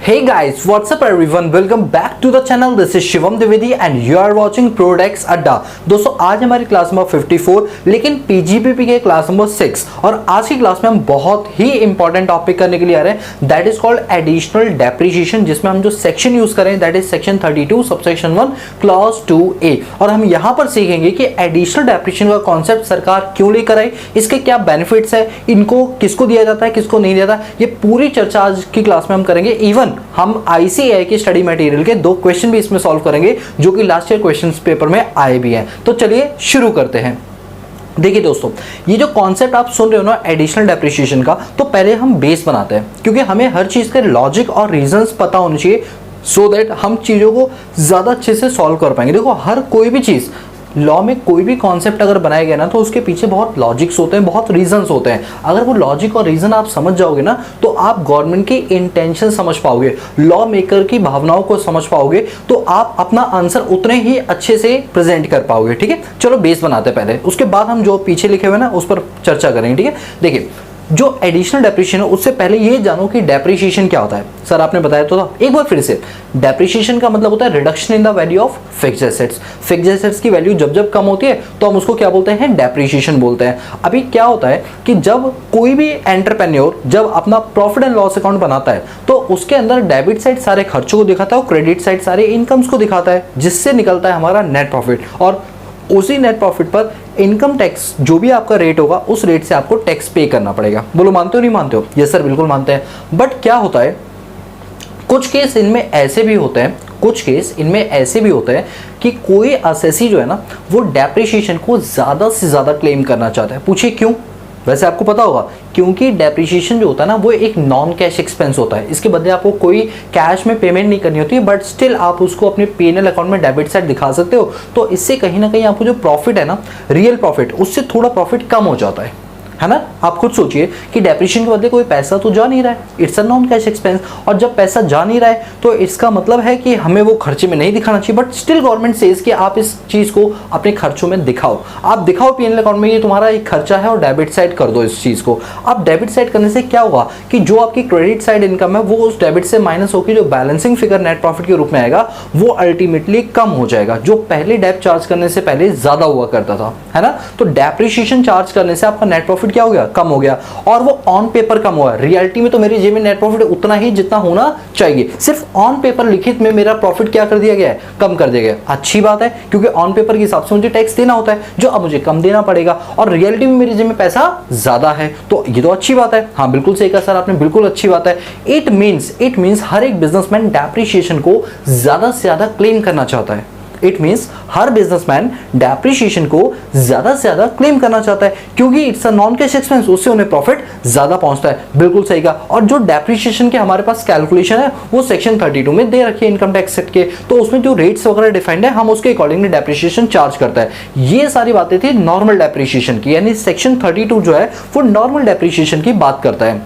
Hey guys, what's up everyone? Welcome back to the channel. This is Shivam Dwivedi and you are watching products अड्डा। दोस्तों आज हमारी class number 54 लेकिन PGPP के class number 6 और आज की क्लास में हम बहुत ही इंपॉर्टेंट टॉपिक करने के लिए आ रहे हैं that is called additional depreciation, जिसमें हम जो सेक्शन यूज करें that is section 32 subsection 1 clause 2A। और हम यहाँ पर सीखेंगे कि एडिशनल डेप्रिसिएशन का कॉन्सेप्ट सरकार क्यों लेकर आई, इसके क्या बेनिफिट्स है, इनको किसको दिया जाता है किसको नहीं दिया जाता, ये पूरी चर्चा आज की क्लास में हम करेंगे। इवन हम आईसीएआई के स्टडी मटेरियल के 2 क्वेश्चन भी इसमें सॉल्व करेंगे जो कि लास्ट ईयर क्वेश्चंस पेपर में आए भी हैं। तो चलिए शुरू करते हैं। देखिए दोस्तों, ये जो कॉन्सेप्ट आप सुन रहे हो ना एडिशनल डेप्रिसिएशन का, तो पहले हम बेस बनाते हैं क्योंकि हमें हर चीज के लॉजिक और रीजंस पता होने चाहिए सो दैट हम चीजों को ज्यादा अच्छे से सॉल्व कर पाएंगे। देखो हर कोई भी चीज लॉ में कोई भी कॉन्सेप्ट अगर बनाया गया ना तो उसके पीछे बहुत लॉजिक्स होते हैं, बहुत रीजंस होते हैं। अगर वो लॉजिक और रीजन आप समझ जाओगे ना तो आप गवर्नमेंट की इंटेंशन समझ पाओगे, लॉ मेकर की भावनाओं को समझ पाओगे, तो आप अपना आंसर उतने ही अच्छे से प्रेजेंट कर पाओगे। ठीक है, चलो बेस बनाते हैं पहले, उसके बाद हम जो पीछे लिखे हुए ना उस पर चर्चा करेंगे। ठीक है, देखिए जो एडिशनल डेप्रिसिएशन है उससे पहले ये जानो कि डेप्रिसिएशन क्या होता है। सर आपने बताया तो था, एक बार फिर से। डेप्रिसिएशन का मतलब होता है reduction in the value of fixed assets. Fixed assets की वैल्यू जब जब कम होती है तो हम उसको क्या बोलते हैं, डेप्रिसिएशन बोलते हैं। अभी क्या होता है कि जब कोई भी एंटरप्रेन्योर जब अपना प्रॉफिट एंड लॉस अकाउंट बनाता है तो उसके अंदर डेबिट साइड सारे खर्चों को दिखाता है और क्रेडिट साइड सारे इनकम्स को दिखाता है, जिससे निकलता है हमारा नेट प्रॉफिट। और उसी नेट प्रॉफिट पर इनकम टैक्स जो भी आपका रेट होगा उस रेट से आपको टैक्स पे करना पड़ेगा। बोलो मानते हो नहीं मानते हो? यस सर बिल्कुल मानते हैं। बट क्या होता है, कुछ केस इनमें ऐसे भी होते हैं, कुछ केस इनमें ऐसे भी होते हैं कि कोई असेसी जो है ना वो डेप्रिसिएशन को ज्यादा से ज्यादा क्लेम करना चाहता है। पूछिए क्यों? वैसे आपको पता होगा, क्योंकि डेप्रिसिएशन जो होता है ना वो एक नॉन कैश एक्सपेंस होता है। इसके बदले आपको कोई कैश में पेमेंट नहीं करनी होती है, बट स्टिल आप उसको अपने P&L अकाउंट में डेबिट साइड दिखा सकते हो। तो इससे कहीं ना कहीं आपको जो प्रॉफिट है ना, रियल प्रॉफिट, उससे थोड़ा प्रॉफिट कम हो जाता है ना। आप खुद सोचिए कि डेप्रिसिएशन के बदले कोई पैसा तो जा नहीं रहा है, it's a non cash expense. और जब पैसा जा नहीं रहा है तो इसका मतलब है कि हमें वो खर्चे में नहीं दिखाना चाहिए, बट स्टिल गवर्नमेंट सेज कि आप इस चीज को अपने खर्चों में दिखाओ। आप दिखाओ P&L अकाउंट में ये तुम्हारा एक खर्चा है और डेबिट साइड कर दो इस चीज को। आप डेबिट साइड करने से क्या होगा कि जो आपकी क्रेडिट साइड इनकम है वो उस डेबिट से माइनस होकर जो बैलेंसिंग फिगर नेट प्रॉफिट के रूप में आएगा वो अल्टीमेटली कम हो जाएगा, जो पहले डेप चार्ज करने से पहले ज्यादा हुआ करता था, है ना। तो डेप्रिसिएशन चार्ज करने से आपका नेट प्रॉफिट क्या हो गया, कम हो गया। और वो ऑन पेपर कम हुआ, रियलिटी में तो मेरी जेब में नेट प्रॉफिट उतना ही जितना होना चाहिए, सिर्फ ऑन पेपर लिखित में मेरा प्रॉफिट क्या कर दिया गया है, कम कर दिया गया। अच्छी बात है क्योंकि ऑन पेपर के हिसाब से मुझे टैक्स देना होता है जो अब मुझे कम देना पड़ेगा, और रियलिटी में मेरी जेब में पैसा ज्यादा है, तो ये तो अच्छी बात है। हाँ बिल्कुल सही कहा सर आपने, बिल्कुल अच्छी बात है। इट मींस हर एक बिजनेसमैन डेप्रिसिएशन को ज्यादा से ज्यादा क्लेम करना चाहता है। It means her businessman depreciation को ज्यादा से ज्यादा क्लेम करना चाहता है क्योंकि it's a non cash expense, उससे उन्हें प्रॉफिट ज्यादा पहुंचता है। बिल्कुल सही कहा। और जो डेप्रिसिएशन के हमारे पास कैलकुलेशन है वो सेक्शन 32 में दे रखी है इनकम टैक्स एक्ट के, तो उसमें जो रेट्स वगैरह डिफाइंड है हम उसके अकॉर्डिंगली डेप्रिसिएशन चार्ज करता है। ये सारी बातें थी नॉर्मल डेप्रिसिएशन की, यानी सेक्शन 32 जो है वो नॉर्मल डेप्रिसिएशन की बात करता है।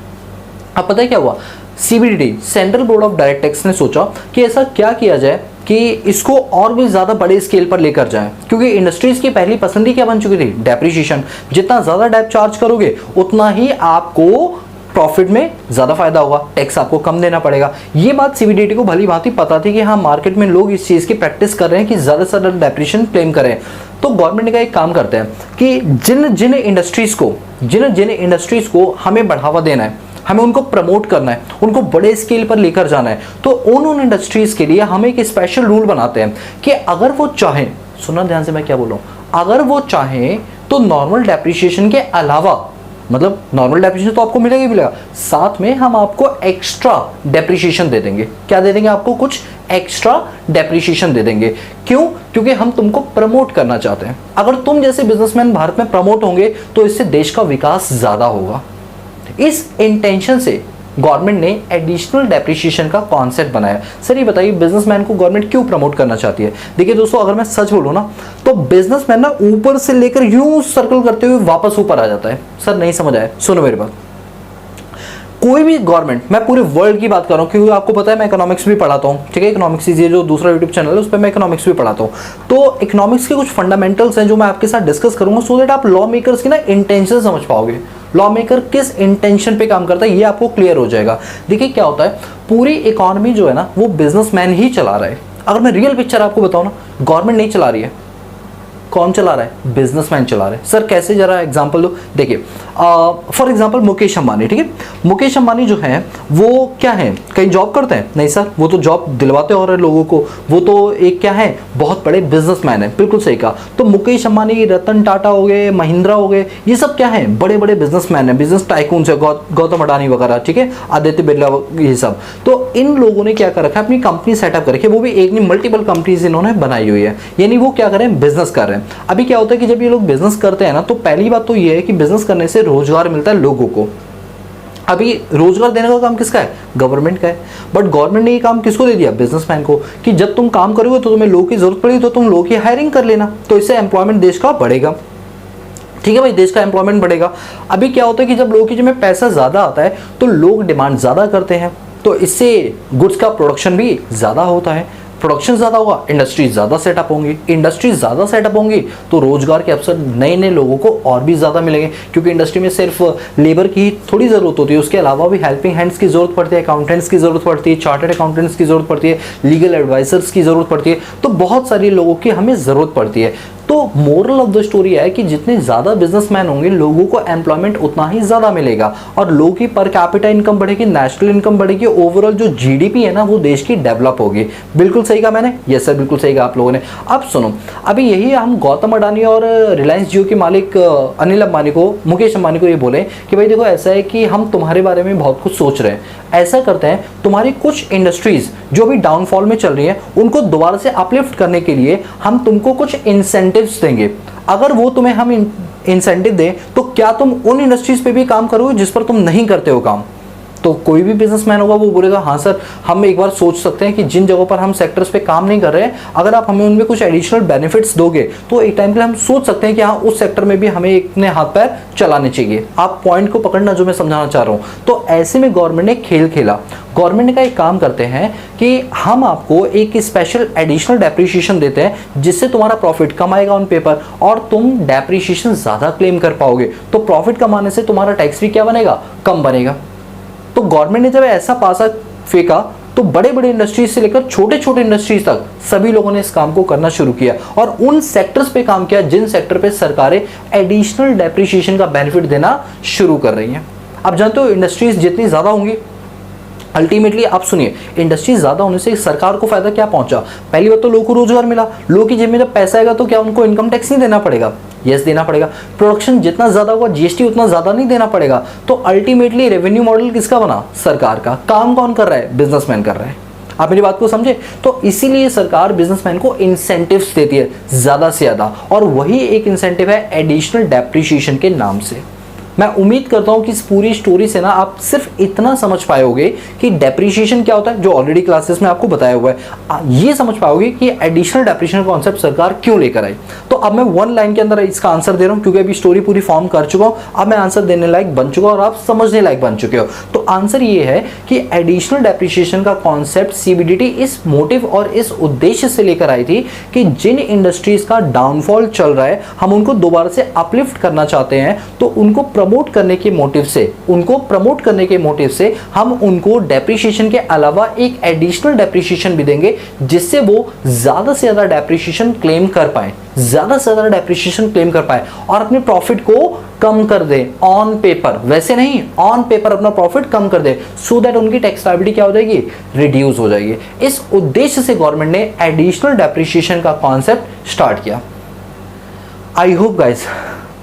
अब पता है क्या हुआ, CBDT central board of direct tax ने सोचा कि ऐसा क्या किया जाए कि इसको और भी ज्यादा बड़े स्केल पर लेकर जाएं, क्योंकि इंडस्ट्रीज की पहली पसंद ही क्या बन चुकी थी, डेप्रिसिएशन। जितना ज्यादा डेप चार्ज करोगे उतना ही आपको प्रॉफिट में ज्यादा फायदा होगा, टैक्स आपको कम देना पड़ेगा। ये बात CBDT को भली भांति पता थी कि हाँ मार्केट में लोग इस चीज की प्रैक्टिस कर रहे हैं कि ज्यादा से ज्यादा डेप्रिसिएशन क्लेम करें। तो गवर्नमेंट का एक काम करते हैं कि जिन जिन इंडस्ट्रीज को हमें बढ़ावा देना है, हमें उनको प्रमोट करना है, उनको बड़े स्केल पर लेकर जाना है, तो उन इंडस्ट्रीज के लिए हम एक स्पेशल रूल बनाते हैं कि अगर वो चाहें, सुनना ध्यान से मैं क्या बोल रहा हूं, अगर वो चाहें तो नॉर्मल डेप्रिसिएशन के अलावा, मतलब नॉर्मल डेप्रिसिएशन तो आपको मिलेगा ही मिलेगा, साथ में हम आपको एक्स्ट्रा डेप्रिसिएशन दे देंगे। क्या दे देंगे आपको? कुछ एक्स्ट्रा डेप्रिसिएशन दे देंगे। क्यों? क्योंकि हम तुमको प्रमोट करना चाहते हैं। अगर तुम जैसे बिजनेसमैन भारत में प्रमोट होंगे तो इससे देश का विकास ज्यादा होगा। इस इंटेंशन से गवर्नमेंट ने एडिशनल डेप्रिसिएशन का कॉन्सेप्ट बनाया। सर ये बताइए बिजनेसमैन को गवर्नमेंट क्यों प्रमोट करना चाहती है? देखिए दोस्तों, अगर मैं सच बोलूं ना तो बिजनेसमैन ना ऊपर से लेकर यूं सर्कल करते हुए वापस ऊपर आ जाता है। सर नहीं समझ आया, सुनो मेरी बात। कोई भी गवर्नमेंट, मैं पूरे वर्ल्ड की बात कर रहा हूँ क्योंकि आपको पता है मैं इकोनॉमिक्स भी पढ़ाता हूँ, ठीक है। इकोनॉमिक्स ये जो दूसरा यूट्यूब चैनल है उस पर मैं इकोनॉमिक्स भी पढ़ाता हूँ। तो इकोनॉमिक्स के कुछ फंडामेंटल्स हैं जो मैं आपके साथ डिस्कस करूंगा, सो दैट आप लॉ मेकर्स की ना इंटेंशन समझ पाओगे, लॉ मेकर किस इंटेंशन पे काम करता है ये आपको क्लियर हो जाएगा। देखिए क्या होता है, पूरी इकोनॉमी जो है ना वो बिजनेसमैन ही चला रहा है। अगर मैं रियल पिक्चर आपको बताऊं ना, गवर्नमेंट नहीं चला रही है, कौन चला रहा है? बिजनेसमैन चला रहे हैं। सर कैसे, जरा एग्जांपल दो। देखिए फॉर एग्जांपल मुकेश अंबानी, ठीक है। मुकेश अंबानी जो है वो क्या है, कहीं जॉब करते हैं? नहीं सर, वो तो जॉब दिलवाते और लोगों को, वो तो एक क्या है, बहुत बड़े बिजनेसमैन है। बिल्कुल सही कहा। तो मुकेश अंबानी, रतन टाटा हो गए, महिंद्रा हो गए, ये सब क्या है, बड़े बड़े बिजनेसमैन है, बिजनेस टाइकून है, गौतम अडानी वगैरह, ठीक है, आदित्य बिरला, ये सब। तो इन लोगों ने क्या कर रखा है, अपनी कंपनी सेटअप कर रखी है, वो भी एक नहीं मल्टीपल कंपनीज इन्होंने बनाई हुई है, यानी वो क्या करें, बिजनेस कर रहे हैं। अभी क्या होता है कि जब ये लोग बिजनेस करते हैं ना, तो पहली बात तो ये है कि बिजनेस करने से रोजगार मिलता है लोगों को। अभी रोजगार देने का काम किसका है? गवर्नमेंट का है। बट गवर्नमेंट ने ये काम किसको दे दिया? बिजनेसमैन को, कि जब तुम काम करोगे तो तुम्हें लोगों की जरूरत पड़ेगी तो तुम लोगों की हायरिंग कर लेना, तो इससे एम्प्लॉयमेंट देश का बढ़ेगा। ठीक है भाई, देश का एम्प्लॉयमेंट बढ़ेगा। अभी क्या होता है कि जब लोगों की जेब में पैसा ज्यादा आता है तो लोग डिमांड ज्यादा करते हैं, तो इससे गुड्स का प्रोडक्शन भी ज्यादा होता है। प्रोडक्शन ज़्यादा होगा, इंडस्ट्रीज ज़्यादा सेटअप होंगी, इंडस्ट्रीज ज़्यादा सेटअप होंगी तो रोजगार के अवसर नए नए लोगों को और भी ज़्यादा मिलेंगे, क्योंकि इंडस्ट्री में सिर्फ लेबर की थोड़ी ज़रूरत होती है, उसके अलावा भी हेल्पिंग हैंड्स की ज़रूरत पड़ती है, अकाउंटेंट्स की ज़रूरत पड़ती है, चार्टर्ड अकाउंटेंट्स की ज़रूरत पड़ती है, लीगल एडवाइजर्स की ज़रूरत पड़ती है, तो बहुत सारे लोगों की हमें ज़रूरत पड़ती है। तो मोरल ऑफ द स्टोरी है कि जितने ज़्यादा बिजनेसमैन होंगे लोगों को एम्प्लॉयमेंट उतना ही ज़्यादा मिलेगा और लोगों की पर कैपिटा इनकम बढ़ेगी, नेशनल इनकम बढ़ेगी, ओवरऑल जो जीडीपी है ना वो देश की डेवलप होगी। बिल्कुल सही कहा मैंने? यस सर, बिल्कुल सही कहा आप लोगों ने। अब सुनो, अभी यही हम गौतम अडानी और रिलायंस जियो के मालिक अनिल अंबानी को, मुकेश अंबानी को ये बोले कि भाई देखो ऐसा है कि हम तुम्हारे बारे में बहुत कुछ सोच रहे हैं, ऐसा करते हैं तुम्हारी कुछ इंडस्ट्रीज जो भी डाउनफॉल में चल रही हैं उनको दोबारा से अपलिफ्ट करने के लिए हम तुमको कुछ इंसेंटिव्स देंगे। अगर वो तुम्हें हम इंसेंटिव दें तो क्या तुम उन इंडस्ट्रीज पे भी काम करोगे जिस पर तुम नहीं करते हो काम? तो कोई भी बिजनेसमैन होगा वो बोलेगा हाँ सर, हम एक बार सोच सकते हैं कि जिन जगहों पर हम सेक्टर्स पे काम नहीं कर रहे हैं, अगर आप हमें उनमें कुछ एडिशनल बेनिफिट्स दोगे तो एक टाइम के लिए हम सोच सकते हैं कि हाँ उस सेक्टर में भी हमें अपने हाथ पैर चलाने चाहिए। आप पॉइंट को पकड़ना जो मैं समझाना चाह रहा हूँ। तो ऐसे में गवर्नमेंट ने खेल खेला। गवर्नमेंट का एक काम करते हैं कि हम आपको एक स्पेशल एडिशनल डेप्रिसिएशन देते हैं जिससे तुम्हारा प्रॉफिट कम आएगा ऑन पेपर और तुम डेप्रिसिएशन ज़्यादा क्लेम कर पाओगे। तो प्रॉफिट कमाने से तुम्हारा टैक्स भी क्या बनेगा? कम बनेगा। तो गवर्नमेंट ने जब ऐसा पासा फेंका तो बड़े बड़े इंडस्ट्रीज से लेकर छोटे छोटे इंडस्ट्रीज तक सभी लोगों ने इस काम को करना शुरू किया और उन सेक्टर्स पे काम किया जिन सेक्टर पे सरकारें एडिशनल डेप्रिसिएशन का बेनिफिट देना शुरू कर रही हैं। आप जानते हो इंडस्ट्रीज जितनी ज़्यादा होंगी, अल्टीमेटली आप सुनिए, इंडस्ट्री ज्यादा होने से सरकार को फायदा क्या पहुंचा? पहली बात तो लोगों को रोजगार मिला, लोगों की जेब में जब पैसा आएगा तो क्या उनको इनकम टैक्स नहीं देना पड़ेगा? यस, देना पड़ेगा। प्रोडक्शन जितना ज्यादा होगा जीएसटी उतना ज्यादा नहीं देना पड़ेगा। तो अल्टीमेटली रेवेन्यू मॉडल किसका बना? सरकार का। काम कौन कर रहा है? बिजनेसमैन कर रहा है। आप मेरी बात को समझे? तो इसीलिए सरकार बिजनेसमैन को इंसेंटिव्स देती है ज्यादा से ज्यादा, और वही एक इंसेंटिव है एडिशनल डेप्रिसिएशन के नाम से। मैं उम्मीद करता हूं कि इस पूरी स्टोरी से ना आप सिर्फ इतना समझ पाओगे कि डेप्रिसिएशन क्या होता है, जो ऑलरेडी क्लासेस में आपको बताया हुआ है। ये समझ पाओगे कि एडिशनल डेप्रिसिएशन कॉन्सेप्ट सरकार क्यों लेकर आई। तो अब मैं वन लाइन के अंदर इसका आंसर दे रहा हूं क्योंकि अभी स्टोरी पूरी फॉर्म कर चुका हूं। अब मैं आंसर देने लायक बन चुका हूं और आप समझने लायक बन चुके हो। तो आंसर ये है कि एडिशनल डेप्रिसिएशन का कॉन्सेप्ट सीबीडीटी इस मोटिव और इस उद्देश्य से लेकर आई थी कि जिन इंडस्ट्रीज का डाउनफॉल चल रहा है हम उनको दोबारा से अपलिफ्ट करना चाहते हैं, तो उनको प्रमोट करने के मोटिव से हम उनको डेप्रिसिएशन के अलावा एक एडिशनल डेप्रिसिएशन भी देंगे जिससे वो ज्यादा से ज्यादा डेप्रिसिएशन क्लेम कर पाए और अपने प्रॉफिट को कम कर दे ऑन पेपर, वैसे नहीं, ऑन पेपर अपना प्रॉफिट कम कर दे, सो दैट उनकी टैक्स लायबिलिटी क्या हो जाएगी? रिड्यूस हो जाएगी। इस उद्देश्य से गवर्नमेंट ने एडिशनल डेप्रिसिएशन का कॉन्सेप्ट स्टार्ट किया। आई होप गाइस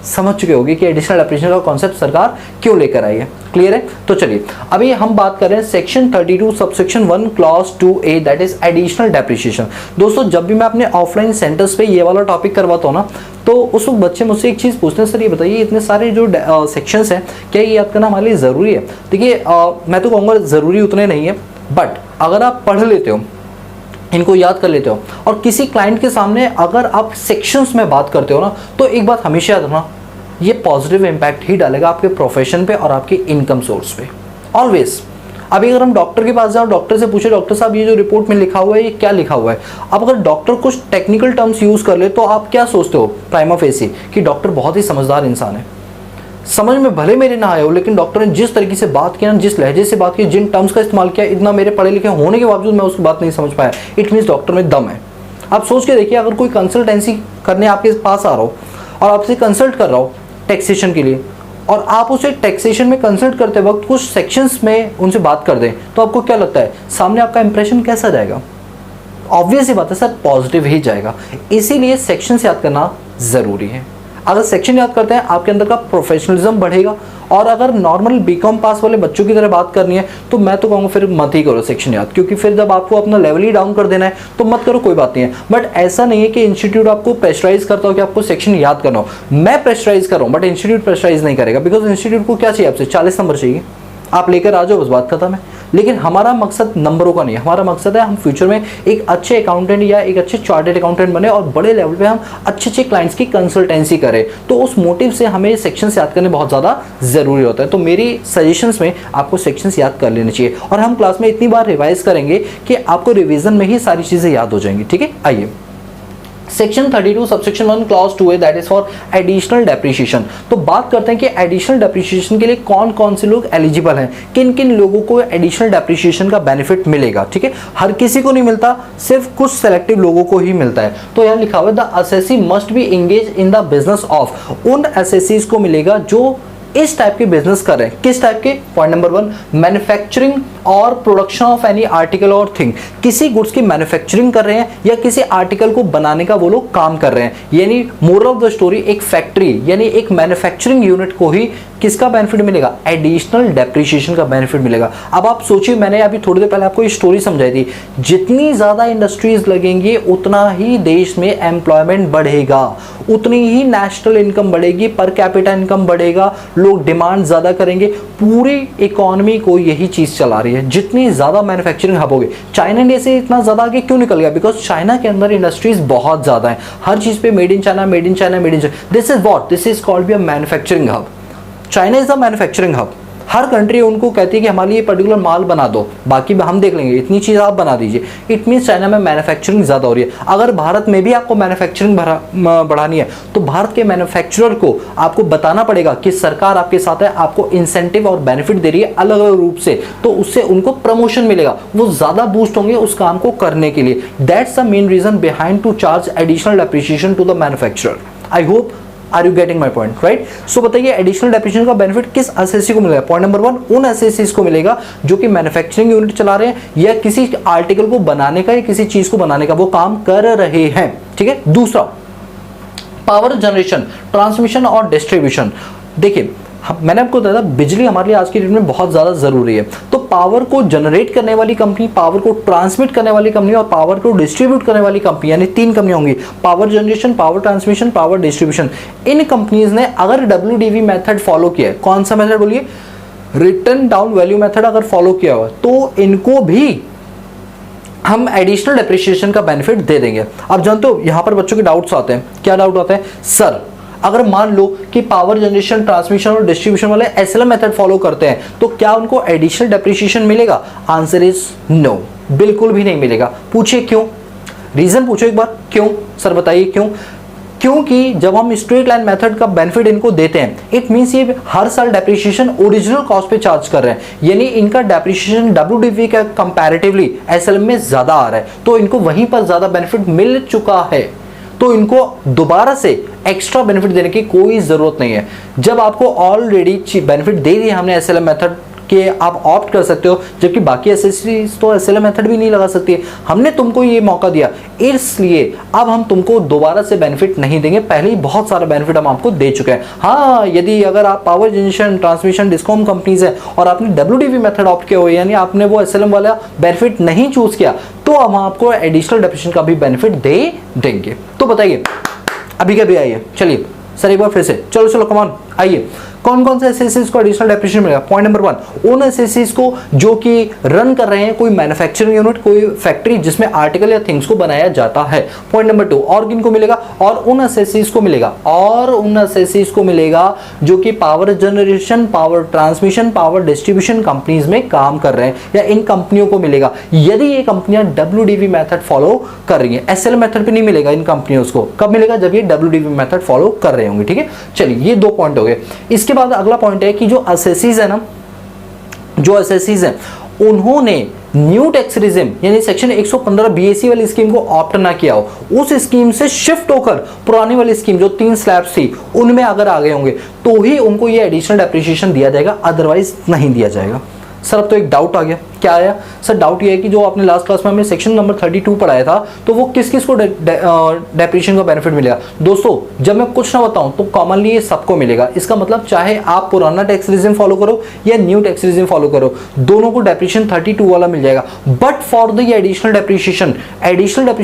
समझ चुके होंगे कि एडिशनल डेप्रिसिएशन का कॉन्सेप्ट सरकार क्यों लेकर आई है। क्लियर है? तो चलिए अभी हम बात कर रहे हैं section 32 subsection 1 clause 2A, that is additional depreciation. दोस्तों जब भी मैं अपने ऑफलाइन सेंटर्स पे ये वाला टॉपिक करवाता हूँ ना, तो उस वक्त बच्चे मुझसे एक चीज़ पूछते हैं, सर ये बताइए इतने सारे जो सेक्शंस हैं क्या ये याद करना हमारे लिए ज़रूरी है? देखिए मैं तो कहूँगा ज़रूरी उतने नहीं है, बट अगर आप पढ़ लेते हो, इनको याद कर लेते हो और किसी क्लाइंट के सामने अगर आप सेक्शंस में बात करते हो ना, तो एक बात हमेशा याद रखना, ये पॉजिटिव इम्पैक्ट ही डालेगा आपके प्रोफेशन पे और आपके इनकम सोर्स पे। ऑलवेज। अभी अगर हम डॉक्टर के पास जाओ, डॉक्टर से पूछे डॉक्टर साहब ये जो रिपोर्ट में लिखा हुआ है ये क्या लिखा हुआ है, अब अगर डॉक्टर कुछ टेक्निकल टर्म्स यूज कर ले तो आप क्या सोचते हो प्राइमा फेसी कि डॉक्टर बहुत ही समझदार इंसान है। समझ में भले मेरे ना आए हो, लेकिन डॉक्टर ने जिस तरीके से बात किया, जिस लहजे से बात की, जिन टर्म्स का इस्तेमाल किया, इतना मेरे पढ़े लिखे होने के बावजूद मैं उसकी बात नहीं समझ पाया, इट मीन्स डॉक्टर में दम है। आप सोच के देखिए, अगर कोई कंसल्टेंसी करने आपके पास आ रहा हो और आपसे कंसल्ट कर रहा हो टैक्सेशन के लिए, और आप उसे टैक्सेशन में कंसल्ट करते वक्त कुछ सेक्शंस में उनसे बात कर दें, तो आपको क्या लगता है सामने आपका इंप्रेशन कैसा जाएगा? ऑब्वियस ही बात है सर, पॉजिटिव ही जाएगा। इसीलिए सेक्शंस याद करना ज़रूरी है। अगर सेक्शन याद करते हैं आपके अंदर का प्रोफेशनलिज्म बढ़ेगा। और अगर नॉर्मल बीकॉम पास वाले बच्चों की तरह बात करनी है तो मैं तो कहूँगा फिर मत ही करो सेक्शन याद, क्योंकि फिर जब आपको अपना लेवल ही डाउन कर देना है तो मत करो, कोई बात नहीं है। बट ऐसा नहीं है कि इंस्टीट्यूट आपको प्रेशराइज करता हो कि आपको सेक्शन याद करना हो। मैं प्रेशराइज कर रहा हूँ बट इंस्टीट्यूट प्रेशराइज नहीं करेगा, बिकॉज इंस्टीट्यूट को क्या चाहिए आपसे? 40 नंबर चाहिए, आप लेकर आ जाओ, बस बात खत्म है। लेकिन हमारा मकसद नंबरों का नहीं है, हमारा मकसद है हम फ्यूचर में एक अच्छे अकाउंटेंट या एक अच्छे चार्टर्ड अकाउंटेंट बने और बड़े लेवल पे हम अच्छे अच्छे क्लाइंट्स की कंसल्टेंसी करें। तो उस मोटिव से हमें सेक्शंस याद करने बहुत ज़्यादा ज़रूरी होता है। तो मेरी सजेशंस में आपको सेक्शंस याद कर लेने चाहिए, और हम क्लास में इतनी बार रिवाइज करेंगे कि आपको रिवीजन में ही सारी चीज़ें याद हो जाएंगी। ठीक है, आइए section 32 subsection 1 clause 2 that is for additional depreciation. तो बात करते हैं कि एडिशनल डेप्रिसिएशन के लिए कौन कौन से लोग एलिजिबल हैं, किन किन लोगों को एडिशनल डेप्रिसिएशन का बेनिफिट मिलेगा। ठीक है, हर किसी को नहीं मिलता, सिर्फ कुछ सेलेक्टिव लोगों को ही मिलता है। तो यहाँ लिखा हुआ है the assessee must be engage in the business of, उन असेसीज को मिलेगा जो इस टाइप के बिजनेस कर रहे हैं। किस टाइप के? पॉइंट नंबर 1, मैन्युफैक्चरिंग और प्रोडक्शन ऑफ एनी आर्टिकल और थिंग। किसी गुड्स की मैन्युफैक्चरिंग कर रहे हैं या किसी आर्टिकल को बनाने का वो लोग काम कर रहे हैं। यानी मोरल ऑफ द स्टोरी, एक फैक्ट्री यानी एक मैन्युफैक्चरिंग यूनिट को ही किसका बेनिफिट मिलेगा? एडिशनल डेप्रिसिएशन का बेनिफिट मिलेगा। अब आप सोचिए, मैंने अभी थोड़ी देर पहले आपको ये स्टोरी समझाई थी, जितनी ज़्यादा इंडस्ट्रीज लगेंगी उतना ही देश में एम्प्लॉयमेंट बढ़ेगा, उतनी ही नेशनल इनकम बढ़ेगी, पर कैपिटा इनकम बढ़ेगा, लोग डिमांड ज़्यादा करेंगे। पूरी इकोनॉमी को यही चीज़ चला रही है। जितनी ज़्यादा मैन्युफैक्चरिंग हब होगी, चाइना इंडिया से इतना ज़्यादा आगे क्यों निकल गया? बिकॉज चाइना के अंदर इंडस्ट्रीज बहुत ज़्यादा है, हर चीज़ पे made in China, made in China, made in China. This is what, this is called be a manufacturing hub. China is a manufacturing hub. Her country उनको कहती है कि हमारे लिए पर्टिकुलर माल बना दो, बाकी हम देख लेंगे, इतनी चीज़ आप बना दीजिए। इट मीन्स चाइना में मैन्युफैक्चरिंग ज़्यादा हो रही है। अगर भारत में भी आपको मैन्युफैक्चरिंग बढ़ानी है तो भारत के मैन्युफैक्चरर को आपको बताना पड़ेगा कि सरकार आपके साथ है, आपको इंसेंटिव और बेनिफिट दे रही है अलग अलग रूप से, तो उससे उनको प्रमोशन मिलेगा, वो ज़्यादा बूस्ट होंगे उस काम को करने के लिए। That's the main reason behind to charge additional depreciation to the manufacturer. I hope are you getting my point, right? So बताइए एडिशनल डेप्रिसिएशन का बेनिफिट किस असेसी को मिलेगा? पॉइंट नंबर 1, उन असेसीज को मिलेगा जो कि मैन्युफैक्चरिंग यूनिट चला रहे हैं या किसी आर्टिकल को बनाने का या किसी चीज को बनाने का वो काम कर रहे हैं। ठीक है, दूसरा पावर जनरेशन, ट्रांसमिशन और डिस्ट्रीब्यूशन। देखिए मैंने आपको बताया बिजली हमारे लिए आज की डेट में बहुत ज़्यादा ज़रूरी है। तो पावर को जनरेट करने वाली कंपनी, पावर को ट्रांसमिट करने वाली कंपनी और पावर को डिस्ट्रीब्यूट करने वाली कंपनी, यानी 3 कंपनियां होंगी, power generation, power transmission, power distribution. इन कंपनीज ने अगर WDV मेथड फॉलो किया है, कौन सा मेथड बोलिए? रिटर्न डाउन वैल्यू मेथड अगर फॉलो किया हुआ तो इनको भी हम एडिशनल डेप्रिसिएशन का बेनिफिट दे देंगे। अब जानते हो यहाँ पर बच्चों के डाउट्स आते हैं। क्या डाउट आते हैं? सर अगर मान लो कि पावर जनरेशन, ट्रांसमिशन और डिस्ट्रीब्यूशन वाले SLM मेथड फॉलो करते हैं तो क्या उनको एडिशनल डेप्रिसिएशन मिलेगा? आंसर इज नो, बिल्कुल भी नहीं मिलेगा। पूछिए क्यों? रीजन पूछो एक बार, क्यों सर बताइए क्यों? क्योंकि जब हम स्ट्रेट लाइन मेथड का बेनिफिट इनको देते हैं, इट मींस ये हर साल डेप्रिसिएशन ओरिजिनल कॉस्ट पे चार्ज कर रहे हैं, यानी इनका डेप्रिसिएशन WDV का कंपैरेटिवली SLM में ज्यादा आ रहा है, तो इनको वहीं पर ज्यादा बेनिफिट मिल चुका है, तो इनको दोबारा से एक्स्ट्रा बेनिफिट देने की कोई जरूरत नहीं है। जब आपको ऑलरेडी बेनिफिट दे दिया हमने SLM मेथड के, आप ऑप्ट कर सकते हो, जबकि बाकी एसेसरीज तो SLM मेथड भी नहीं लगा सकती है। हमने तुमको ये मौका दिया, इसलिए अब हम तुमको दोबारा से बेनिफिट नहीं देंगे, पहले ही बहुत सारा बेनिफिट हम आपको दे चुके हैं। हाँ, यदि अगर आप power generation, transmission, discom companies है और आपने WDV मेथड ऑप्ट किया हो, यानी आपने वो SLM वाला बेनिफिट नहीं चूज किया, तो हम आपको एडिशनल डेप्रिसिएशन का भी बेनिफिट दे देंगे। तो बताइए अभी क्या भी आइए, चलिए सर एक बार फिर से, चलो कमान आइए। कौन कौन से एसएससीज को एडिशनल डेप्रिसिएशन मिलेगा? पॉइंट नंबर 1, उन एसएससीज को जो कि रन कर रहे हैं कोई मैन्युफैक्चरिंग यूनिट, कोई फैक्ट्री जिसमें आर्टिकल या थिंग्स को बनाया जाता है। पॉइंट नंबर 2, और किनको मिलेगा? और उन एसएससीज को मिलेगा, और उन एसएससीज को मिलेगा जो कि power generation, power transmission, power distribution companies में काम कर रहे हैं, या इन कंपनियों को मिलेगा यदि ये कंपनियां WDV मेथड फॉलो कर रही हैं। SL मेथड पे नहीं मिलेगा इन कंपनियों को, कब मिलेगा? जब ये WDV मेथड फॉलो कर रहे होंगे। ठीक है, चलिए ये 2 पॉइंट हो गए। इसके बाद अगला पॉइंट है कि जो एसएससीज है ना, जो एसएससीज हैं उन्होंने न्यू टैक्स रिजिम यानी सेक्शन 115 BAC वाली स्कीम को ऑप्ट ना किया हो, उस स्कीम से शिफ्ट होकर पुरानी वाली स्कीम जो 3 स्लैब्स थी उनमें अगर आ गए होंगे तो ही उनको ये एडिशनल डेप्रिसिएशन दिया जाएगा, अदरवाइज नहीं दिया जाएगा। सर अब तो एक डाउट आ गया, क्या आया सर? डाउट ये है कि जो आपने लास्ट क्लास में हमें सेक्शन नंबर 32 पढ़ाया था तो वो किस किस को डेप्रिसिएशन का बेनिफिट मिलेगा? दोस्तों जब मैं कुछ ना बताऊं तो कॉमनली ये सबको मिलेगा। इसका मतलब चाहे आप पुराना टैक्स रिजिम फॉलो करो या न्यू टैक्स रिजिम फॉलो करो, दोनों को डेप्रिसिएशन 32 वाला मिल जाएगा। But for the additional depreciation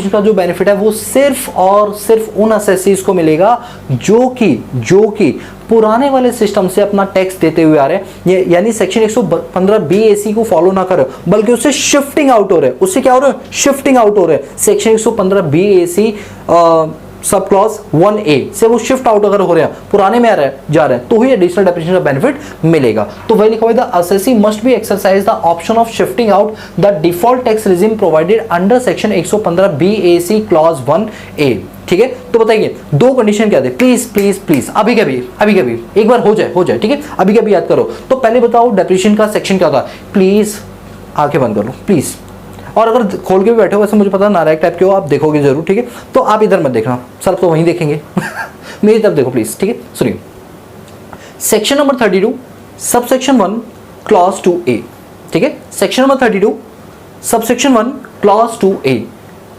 का जो बेनिफिट है वो सिर्फ और सिर्फ उन एसएससीज को मिलेगा जो कि पुराने वाले सिस्टम से अपना टैक्स देते हुए आ रहे हैं, यानी सेक्शन 115 BAC को फॉलो ना करो बल्कि उससे शिफ्टिंग आउट हो रहे हैं। उससे क्या हो रहा है? शिफ्टिंग आउट हो रहे हैं। Section 115 BAC sub clause 1A से वो शिफ्ट आउट अगर हो रहे हैं, पुराने में जा रहे हैं, तो ही एडिशनल डेप्रिसिएशन का बेनिफिट मिलेगा। तो वही लिखा हुआ है, the assessee must be exercise the option of shifting out the default tax regime provided under section 115 BAC clause 1A। ठीक है, तो बताइए 2 कंडीशन क्या थे? प्लीज प्लीज प्लीज अभी कभी एक बार हो जाए। ठीक है, अभी कभी याद करो। तो पहले बताओ डेप्रिसिएशन का सेक्शन क्या था? प्लीज आंखें बंद कर लो प्लीज, और अगर खोल के भी बैठे हो, वैसे मुझे पता नारायक टाइप के हो, आप देखोगे जरूर। ठीक है, तो आप इधर मत देखना, सर तो वहीं देखेंगे मेरी तरफ देखो प्लीज। ठीक है, सुनिए, section number 32 subsection 1 clause 2A। ठीक है, section number 32 subsection 1 clause 2A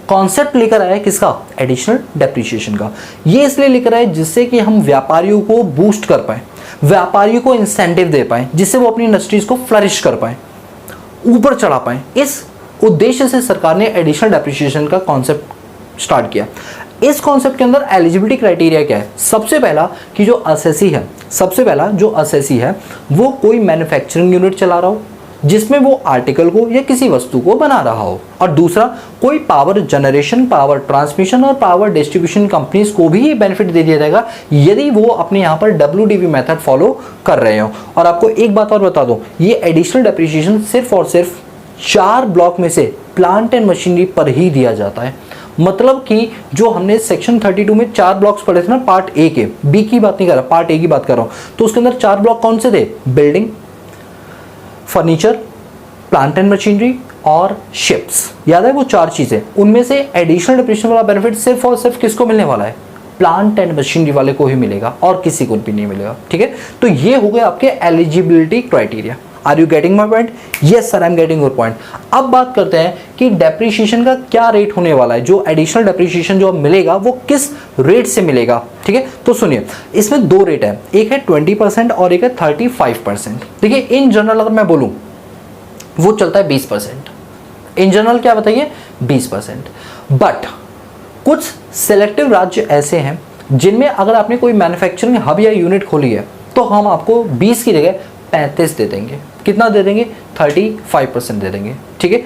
concept लेकर आया है किसका? एडिशनल डेप्रिसिएशन का। ये इसलिए लेकर आए जिससे कि हम व्यापारियों को बूस्ट कर पाए, व्यापारियों को इंसेंटिव दे पाए, जिससे वो अपनी इंडस्ट्रीज को फ्लरिश कर पाए, ऊपर चढ़ा पाए। इस उद्देश्य से सरकार ने एडिशनल डेप्रिसिएशन का कॉन्सेप्ट स्टार्ट किया। इस कॉन्सेप्ट के अंदर एलिजिबिलिटी क्राइटेरिया क्या है? सबसे पहला कि जो एसएससी है वो कोई मैन्युफैक्चरिंग यूनिट चला रहा हो जिसमें वो आर्टिकल को या किसी वस्तु को बना रहा हो, और दूसरा कोई पावर जनरेशन, पावर ट्रांसमिशन और पावर डिस्ट्रीब्यूशन कंपनीज को भी ये बेनिफिट दे दिया जाएगा यदि वो अपने यहाँ पर WDV मेथड फॉलो कर रहे हो। और आपको एक बात और बता दूं, ये एडिशनल डेप्रिसिएशन सिर्फ और सिर्फ 4 ब्लॉक में से प्लांट एंड मशीनरी पर ही दिया जाता है। मतलब कि जो हमने सेक्शन 32 में 4 ब्लॉक्स पढ़े थे ना, पार्ट A के, B की बात नहीं कर रहा, पार्ट A की बात कर रहा हूँ, तो उसके अंदर 4 ब्लॉक कौन से थे? Building, furniture, plant and machinery और शिप्स। याद है वो 4 चीजें? उनमें से एडिशनल डेप्रिसिएशन वाला बेनिफिट सिर्फ और सिर्फ किसको मिलने वाला है? प्लांट एंड मशीनरी वाले को ही मिलेगा और किसी को भी नहीं मिलेगा। ठीक है, तो ये हो गए आपके eligibility criteria. Are you getting my point? Yes sir, I am getting your point. अब बात करते हैं कि डेप्रिसिएशन का क्या रेट होने वाला है, जो एडिशनल डेप्रिसिएशन जो मिलेगा वो किस रेट से मिलेगा। ठीक है, तो सुनिए, इसमें 2 रेट है, एक है 20% और एक है 35%। देखिए, इन जनरल अगर मैं बोलूं वो चलता है 20%। इन जनरल क्या बताइए? 20%। बट कुछ सिलेक्टिव राज्य ऐसे हैं जिनमें अगर आपने कोई मैन्युफैक्चरिंग हब या यूनिट खोली है तो हम आपको 20 की जगह 35 दे देंगे। कितना दे देंगे? 35% दे देंगे। ठीक है,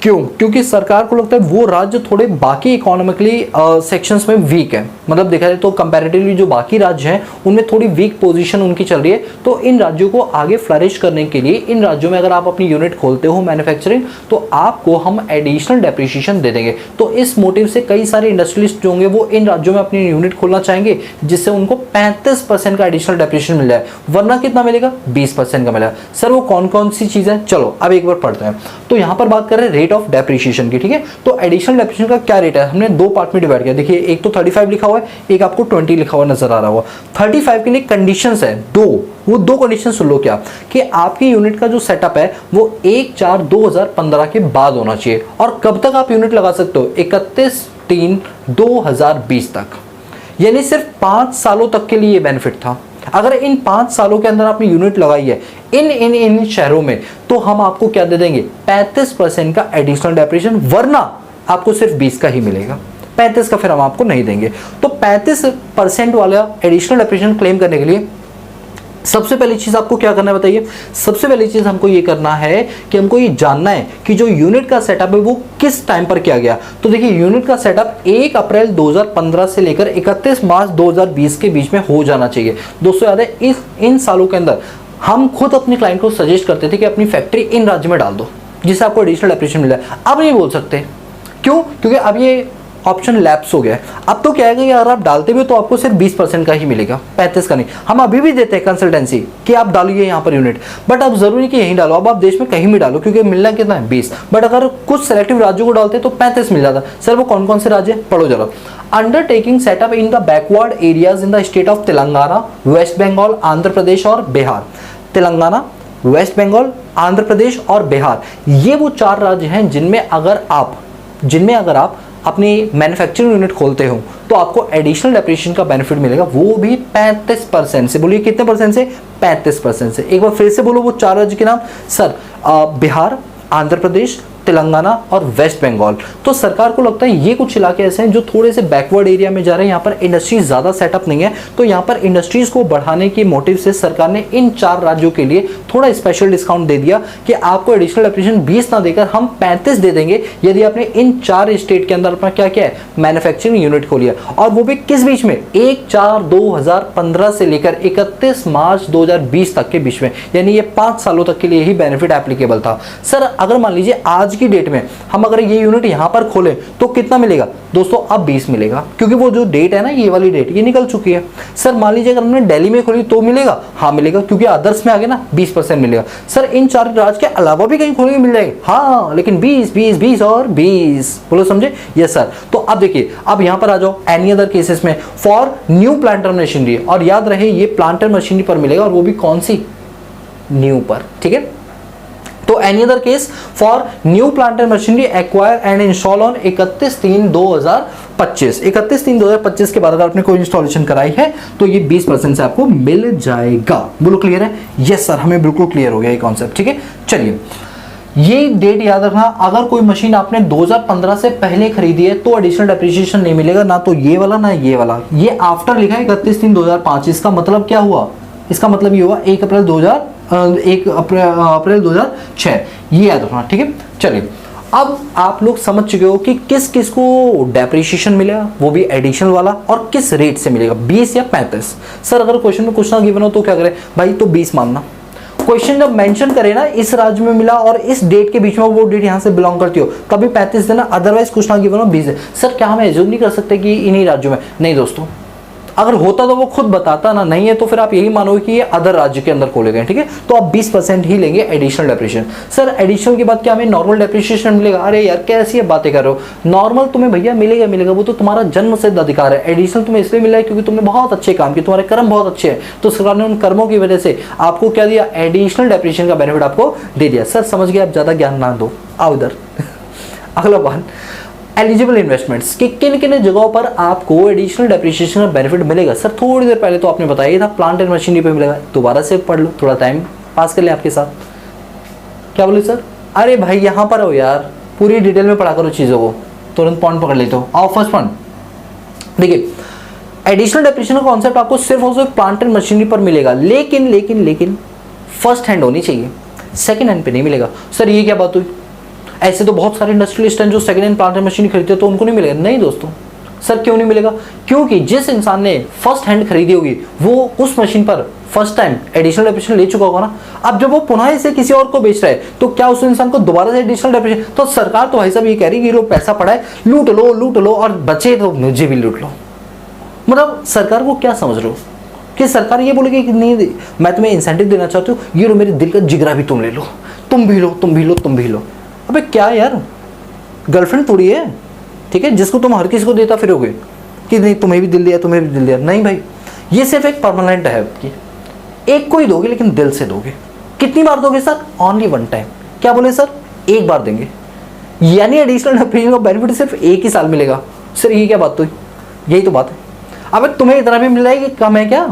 क्यों? क्योंकि सरकार को लगता है वो राज्य थोड़े बाकी इकोनॉमिकली सेक्शंस में वीक है। मतलब देखा जाए तो कंपैरेटिवली जो बाकी राज्य हैं उनमें थोड़ी वीक पोजीशन उनकी चल रही है, तो इन राज्यों को आगे फ्लरिश करने के लिए इन राज्यों में अगर आप अपनी यूनिट खोलते हो मैन्युफैक्चरिंग, तो आपको हम एडिशनल डेप्रिसिएशन दे देंगे। तो इस मोटिव से कई सारे इंडस्ट्रियलिस्ट जो होंगे वो इन राज्यों में अपनी यूनिट खोलना चाहेंगे, जिससे उनको 35% का एडिशनल डेप्रिसिएशन मिल जाए। वरना कितना मिलेगा? 20% का मिलेगा। सर वो कौन कौन सी चीज़ है? चलो अब एक बार पढ़ते हैं। तो यहाँ पर बात कर रहे हैं रेट ऑफ डेप्रिसिएशन की। ठीक है, तो एडिशनल डेप्रिसिएशन का क्या रेट है? हमने 2 पार्ट में डिवाइड किया। देखिए, एक तो 35 लिखा हुआ है, एक आपको 20 लिखा हुआ नजर आ रहा होगा। 35 के लिए कंडीशंस है 2। वो 2 कंडीशन सुन लो क्या, कि आपकी यूनिट का जो सेटअप है वो 1/4/2015 के बाद होना चाहिए। और कब तक आप यूनिट लगा सकते हो? 31/3/2020 तक, यानी सिर्फ 5 सालों तक के लिए बेनिफिट था। अगर इन 5 सालों के अंदर आपने यूनिट लगाई है इन शहरों में, तो हम आपको क्या दे देंगे? 35% का एडिशनल डेप्रिसिएशन, वरना आपको सिर्फ 20 का ही मिलेगा। 35 का फिर हम आपको नहीं देंगे। तो 35% वाला एडिशनल डेप्रिसिएशन क्लेम करने के लिए सबसे पहली चीज आपको क्या करना है बताइए। सबसे पहली चीज हमको ये करना है कि हमको ये जानना है कि जो यूनिट का सेटअप है वो किस टाइम पर किया गया। तो देखिए यूनिट का सेटअप 1 अप्रैल 2015 से लेकर 31 मार्च 2020 के बीच में हो जाना चाहिए। दोस्तों याद है इन सालों के अंदर हम खुद अपने क्लाइंट को सजेस्ट करते थे कि अपनी फैक्ट्री इन राज्य में डाल दो जिससे आपको एडिशनल डेप्रिसिएशन मिला है। अब नहीं बोल सकते, क्यों? क्योंकि अब ये ऑप्शन लैप्स हो गया है। अब तो क्या है कि अगर आप डालते भी तो आपको सिर्फ 20% का ही मिलेगा, 35 का नहीं। हम अभी भी देते हैं कंसल्टेंसी कि आप डालिए यहाँ पर यूनिट, बट अब जरूरी कि यहीं डालो। अब आप देश में कहीं भी डालो क्योंकि मिलना कितना है 20, बट अगर कुछ सेलेक्टिव राज्यों को डालते तो 35 मिल जाता। सर वो कौन कौन से राज्य पढ़ो जरा। Undertaking set up in the backward areas in the state of Telangana, West Bengal, Andhra Pradesh और बिहार। तेलंगाना, वेस्ट बंगाल, आंध्र प्रदेश और बिहार, ये वो 4 राज्य हैं जिनमें अगर आप अपनी मैन्युफैक्चरिंग यूनिट खोलते हो तो आपको एडिशनल डेप्रिसिएशन का बेनिफिट मिलेगा, वो भी 35% से। बोलिए कितने परसेंट से? 35% से। एक बार फिर से बोलो वो 4 राज्य के नाम। सर बिहार, आंध्र प्रदेश, तेलंगाना और वेस्ट बंगाल। तो सरकार को लगता है ये कुछ इलाके ऐसे हैं जो थोड़े से बैकवर्ड एरिया में जा रहे हैं, यहाँ पर इंडस्ट्रीज ज़्यादा सेटअप नहीं है, तो यहाँ पर इंडस्ट्रीज को बढ़ाने के मोटिव से सरकार ने इन 4 राज्यों के लिए थोड़ा स्पेशल डिस्काउंट दे दिया कि आपको एडिशनल डेप्रिसिएशन 20 ना देकर हम 35 दे देंगे यदि आपने इन 4 स्टेट के अंदर अपना क्या किया है, मैन्युफैक्चरिंग यूनिट खोलिया। और वो भी किस बीच में? 1/4/2015 से लेकर 31 मार्च 2020 तक के बीच में, यानी ये 5 सालों तक के लिए ही बेनिफिट एप्लीकेबल था। सर अगर मान लीजिए आज की डेट में हम अगर ये यूनिट यहां पर खोलें तो कितना मिलेगा? दोस्तों अब 20 मिलेगा, क्योंकि वो जो डेट है ना, ये वाली डेट ये निकल चुकी है। सर मान लीजिए अगर हमने दिल्ली में खोली तो मिलेगा? हाँ मिलेगा, क्योंकि अदर्स में आ गया ना, 20% मिलेगा। सर इन 4 राज्य के अलावा भी कहीं खोलेंगे मिल जाएंगे? हाँ, लेकिन 20 20 20 और 20। बोलो समझे? Yes sir. तो अब देखिए, अब यहां पर आ जाओ एनी अदर केसेस में फॉर न्यू प्लांटर मशीनरी, और याद रहे ये प्लांटर मशीनरी पर मिलेगा, और वो भी कौन सी? न्यू पर। ठीक है, तो any other case for new planter machinery acquire and install on 31/3/2025। 31/3/2025 के बाद अगर आपने कोई इंस्टॉलेशन कराई है तो ये 20% से आपको मिल जाएगा। बोलो क्लियर है? यस सर, हमें बिल्कुल क्लियर हो गया ये कॉन्सेप्ट। ठीक है, चलिए ये डेट याद रखना। अगर कोई मशीन आपने 2015 से पहले खरीदी है तो एडिशनल डेप्रिसिएशन नहीं मिलेगा, ना तो ये वाला ना ये वाला। ये आफ्टर लिखा है 31/3/2005। इसका मतलब क्या हुआ? इसका मतलब ये हुआ 1 अप्रैल 2006। ये याद रखना। ठीक है, चलिए अब आप लोग समझ चुके हो कि किस किस को डेप्रिसिएशन मिलेगा, वो भी एडिशनल वाला, और किस रेट से मिलेगा, 20 या 35। सर अगर क्वेश्चन में कुछ ना गिवन हो तो क्या करें भाई? तो 20 मानना। क्वेश्चन जब मेंशन करे ना इस राज्य में मिला और इस डेट के बीच में, वो डेट यहां से बिलोंग करती हो, तभी 35 देना, अदरवाइज कुछ ना गिवन हो 20 है। सर क्या हम एज्यूम नहीं कर सकते कि इन्हीं राज्यों में? नहीं दोस्तों, अगर होता तो वो खुद बताता ना, नहीं है तो फिर आप यही मानोगे कि ये अदर राज्य के अंदर खोले गए। ठीक है, तो आप 20% ही लेंगे एडिशनल डेप्रिसिएशन। सर एडिशनल के बाद क्या हमें नॉर्मल डेप्रिसिएशन मिलेगा? अरे यार कैसी बातें कर रहे हो, नॉर्मल तुम्हें भैया मिलेगा, वो तो तुम्हारा जन्म सिद्ध अधिकार है। एडिशनल तुम्हें इसलिए मिला है क्योंकि तुमने बहुत अच्छे काम किए, तुम्हारे कर्म बहुत अच्छे हैं, तो सरकार ने उन कर्मों की वजह से आपको क्या दिया? एडिशनल डेप्रिसिएशन का बेनिफिट आपको दे दिया। सर समझ गए, आप ज्यादा ज्ञान ना दो, आओ इधर। अगला बात, एलिजिबल इन्वेस्टमेंट्स कि किन किन जगहों पर आपको एडिशनल डेप्रिसिएशन का बेनिफिट मिलेगा। सर थोड़ी देर पहले तो आपने बताया था प्लांट एंड मशीनरी पे मिलेगा, दोबारा से पढ़ लो, थोड़ा टाइम पास कर ले आपके साथ। क्या बोले सर? अरे भाई यहाँ पर हो यार, पूरी डिटेल में पढ़ा करो चीज़ों को, तुरंत पॉइंट पकड़ लेते हो। आओ फर्स्ट पॉइंट देखिए, एडिशनल डेप्रिसिएशन का कॉन्सेप्ट आपको सिर्फ और सिर्फ प्लांट एंड मशीनरी पर मिलेगा, लेकिन फर्स्ट हैंड होनी चाहिए, सेकेंड हैंड पे नहीं मिलेगा। सर ये क्या बात हुई? ऐसे तो बहुत सारे इंडस्ट्रियलिस्ट हैं जो सेकेंड हैंड प्लांट मशीन खरीदते हैं तो उनको नहीं मिलेगा। नहीं दोस्तों, सर क्यों नहीं मिलेगा? क्योंकि जिस इंसान ने फर्स्ट हैंड खरीदी होगी वो उस मशीन पर फर्स्ट टाइम एडिशनल डेप्रिसिएशन ले चुका होगा ना। अब जब वो पुनः इसे किसी और को बेच रहा है तो क्या उस इंसान को दोबारा से एडिशनल डेप्रिसिएशन? तो सरकार तो भाई साहब ये कह रही है कि लो पैसा पड़ा है, लूट लो और बचे तो मुझे भी लूट लो। मतलब सरकार को क्या समझ रहे हो कि सरकार ये बोलेगी कि नहीं मैं तुम्हें इंसेंटिव देना चाहती हूँ, ये लो मेरे दिल का जिगरा भी तुम ले लो, तुम भी लो। अबे क्या यार, गर्लफ्रेंड थोड़ी है, ठीक है, जिसको तुम हर किसी को देता फिरोगे कि नहीं तुम्हें भी दिल दिया। नहीं भाई, ये सिर्फ एक परमानेंट है आपकी, एक को ही दोगे लेकिन दिल से दोगे। कितनी बार दोगे सर? Only 1 time. क्या बोले सर? 1 बार देंगे, यानी एडिशनल डेप्रिसिएशन का बेनिफिट सिर्फ 1 ही साल मिलेगा। सर ये क्या बात हुई? यही तो बात है। अब तुम्हें इतना भी मिल रहा है कि कम है क्या?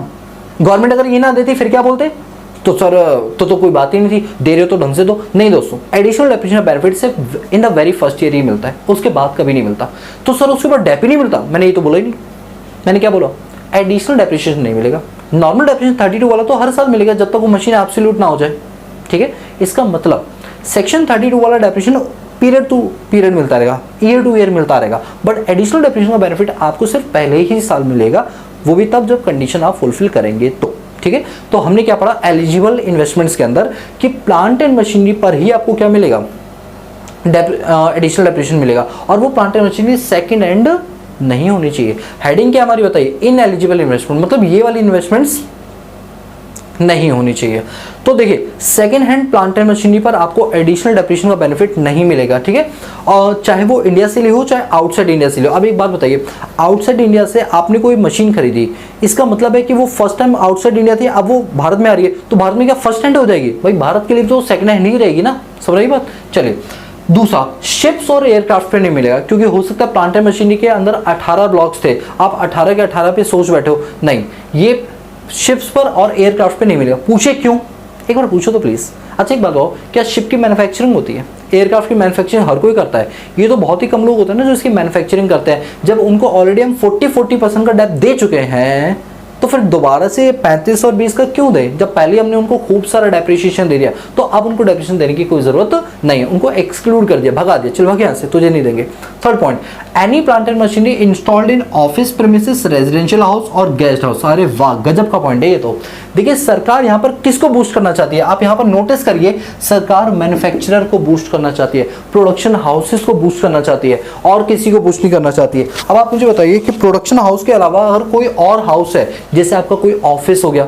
गवर्नमेंट अगर ये ना देती फिर क्या बोलते? तो सर तो कोई बात ही नहीं थी, दे रहे हो तो ढंग से दो। नहीं दोस्तों, एडिशनल डेप्रिसिएशन बेनिफिट सिर्फ in the very first year ही मिलता है, उसके बाद कभी नहीं मिलता। तो सर उसके बाद डेप ही नहीं मिलता? मैंने ये तो बोला ही नहीं। मैंने क्या बोला? एडिशनल डेप्रिसिएशन नहीं मिलेगा, नॉर्मल डेप्रिसिएशन 32 वाला तो हर साल मिलेगा जब तक वो मशीन एब्सोल्यूट ना हो जाए, ठीक है। इसका मतलब सेक्शन 32 वाला डेप्रिसिएशन पीरियड टू पीरियड मिलता रहेगा, ईयर टू ईयर मिलता रहेगा, बट एडिशनल डेप्रिसिएशन का बेनिफिट आपको सिर्फ पहले ही साल मिलेगा, वो भी तब जब कंडीशन आप फुलफिल करेंगे तो, ठीक है। तो हमने क्या पढ़ा एलिजिबल इन्वेस्टमेंट्स के अंदर कि प्लांट एंड मशीनरी पर ही आपको क्या मिलेगा, एडिशनल डेप्रिसिएशन मिलेगा, और वो plant and machinery second hand नहीं होनी चाहिए। हेडिंग क्या हमारी बताइए, इन एलिजिबल इन्वेस्टमेंट, मतलब ये वाली इन्वेस्टमेंट्स नहीं होनी चाहिए। तो देखिए second hand plant and machinery पर आपको एडिशनल डेप्रिसिएशन का बेनिफिट नहीं मिलेगा, ठीक है। और चाहे वो इंडिया से ली हो चाहे आउटसाइड इंडिया से ली हो। अब एक बात बताइए, आउटसाइड इंडिया से आपने कोई मशीन खरीदी, इसका मतलब है कि वो फर्स्ट टाइम आउटसाइड इंडिया थी, अब वो भारत में आ रही है, तो भारत में क्या फर्स्ट हैंड हो जाएगी? भाई भारत के लिए तो सेकंड हैंड ही रहेगी ना, समझ रही बात। चलिए दूसरा, शिप्स और एयरक्राफ्ट पे नहीं मिलेगा, क्योंकि हो सकता है प्लांट एंड मशीनरी के अंदर 18 ब्लॉक्स थे, आप 18 के 18 पे सोच बैठे हो, नहीं ये शिप्स पर और एयरक्राफ्ट पे नहीं मिलेगा। पूछे क्यों, एक बार पूछो तो प्लीज। अच्छा एक बात बताओ, क्या शिप की मैन्युफैक्चरिंग होती है? एयरक्राफ्ट की मैन्युफैक्चरिंग हर कोई करता है, ये तो बहुत ही कम लोग होते हैं ना जो इसकी मैन्युफैक्चरिंग करते हैं। जब उनको ऑलरेडी हम 40% का डेप्थ दे चुके हैं, तो फिर दोबारा से 35 और 20 का क्यों दें, जब पहले हमने उनको खूब सारा डेप्रिसिएशन दे दिया। तो अब उनको डेप्रिसिएशन देने की कोई जरूरत नहीं है, उनको एक्सक्लूड कर दिया, भगा दिया, चल भाग यहाँ से, तुझे नहीं देंगे। Third point, any plant and machinery installed in office premises, residential house और गेस्ट हाउस। अरे वाह गजब का पॉइंट है ये तो। देखिए सरकार यहाँ पर किसको बूस्ट करना चाहती है, आप यहाँ पर नोटिस करिए, सरकार मैन्युफैक्चरर को बूस्ट करना चाहती है, प्रोडक्शन हाउसेस को बूस्ट करना चाहती है, और किसी को बूस्ट नहीं करना चाहती है। अब आप मुझे बताइए कि प्रोडक्शन हाउस के अलावा अगर कोई और हाउस है, जैसे आपका कोई ऑफिस हो गया,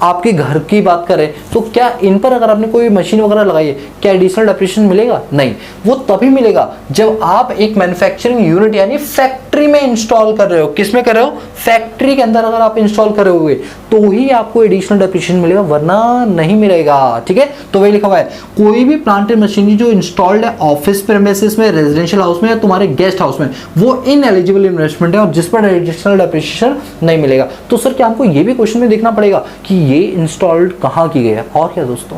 आपके घर की बात करें, तो क्या इन पर अगर आपने कोई मशीन वगैरह लगाई है, क्या एडिशनल डेप्रिसिएशन मिलेगा? नहीं, वो तभी मिलेगा जब आप एक मैन्युफैक्चरिंग यूनिट यानी फैक्ट्री में इंस्टॉल कर रहे हो। किस में कर रहे हो? फैक्ट्री के अंदर अगर आप इंस्टॉल कर रहे होगे तो ही आपको एडिशनल डेप्रिसिएशन मिलेगा, वरना नहीं मिलेगा, ठीक है। तो वही लिखा हुआ है, कोई भी प्लांट एंड मशीनरी जो इंस्टॉल्ड है ऑफिस प्रीमिसेस में, रेजिडेंशियल हाउस में या तुम्हारे गेस्ट हाउस में, वो इन एलिजिबल इन्वेस्टमेंट है और जिस पर एडिशनल डेप्रिसिएशन नहीं मिलेगा। तो सर क्या हमको ये भी क्वेश्चन में देखना पड़ेगा कि ये इंस्टॉल्ड कहाँ की गई है? और क्या दोस्तों,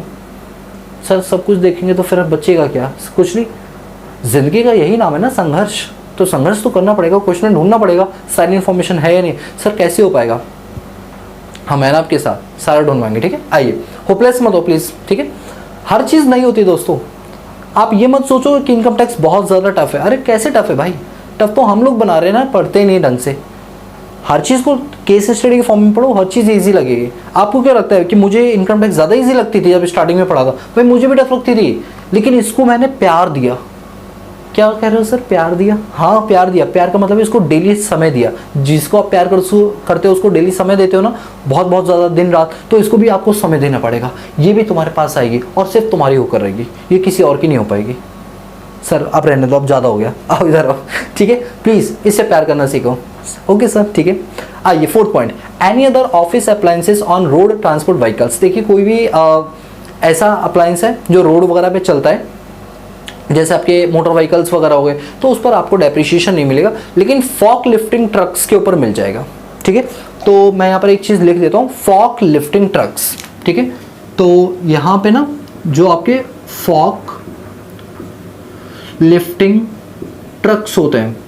सर सब कुछ देखेंगे तो फिर बचेगा क्या? कुछ नहीं। जिंदगी का यही नाम है ना, संघर्ष। तो संघर्ष तो करना पड़ेगा, क्वेश्चन ढूंढना पड़ेगा, सारी इन्फॉर्मेशन है या नहीं। सर कैसे हो पाएगा? हम हैं ना आपके साथ, सारा ढूंढवाएंगे, ठीक है। आइए, होपलेस मत हो प्लीज, ठीक है। हर चीज नहीं होती दोस्तों। आप ये मत सोचो कि इनकम टैक्स बहुत ज्यादा टफ है। अरे कैसे टफ है भाई? टफ तो हम लोग बना रहे हैं ना, पढ़ते ही नहीं ढंग से। हर चीज़ को केस स्टडी के फॉर्म में पढ़ो, हर चीज़ इजी लगेगी। आपको क्या लगता है कि मुझे इनकम टैक्स ज़्यादा इजी लगती थी जब स्टार्टिंग में पढ़ा था? भाई मुझे भी टफ लगती थी, लेकिन इसको मैंने प्यार दिया। क्या कह रहे हो सर, प्यार दिया? हाँ प्यार दिया। प्यार का मतलब इसको डेली समय दिया। जिसको आप प्यार करते हो उसको डेली समय देते हो ना, बहुत बहुत ज़्यादा दिन रात, तो इसको भी आपको समय देना पड़ेगा। ये भी तुम्हारे पास आएगी और सिर्फ तुम्हारी होकर रहेगी, ये किसी और की नहीं हो पाएगी। सर आप रहने दो, अब ज़्यादा हो गया, आओ इधर आओ, ठीक है। प्लीज़ इससे प्यार करना सीखो। ओके सर, ठीक है। आइए fourth point, any other office appliances on road transport vehicles. देखिए कोई भी ऐसा अप्लायंस है जो रोड वगैरह पे चलता है, जैसे आपके मोटर व्हीकल्स वगैरह हो गए, तो उस पर आपको डेप्रिसिएशन नहीं मिलेगा, लेकिन फॉक लिफ्टिंग ट्रक्स के ऊपर मिल जाएगा, ठीक है। तो मैं यहाँ पर एक चीज़ लिख देता हूँ, फॉक लिफ्टिंग ट्रक्स, ठीक है। तो यहाँ पे ना जो आपके फॉक लिफ्टिंग ट्रक्स होते हैं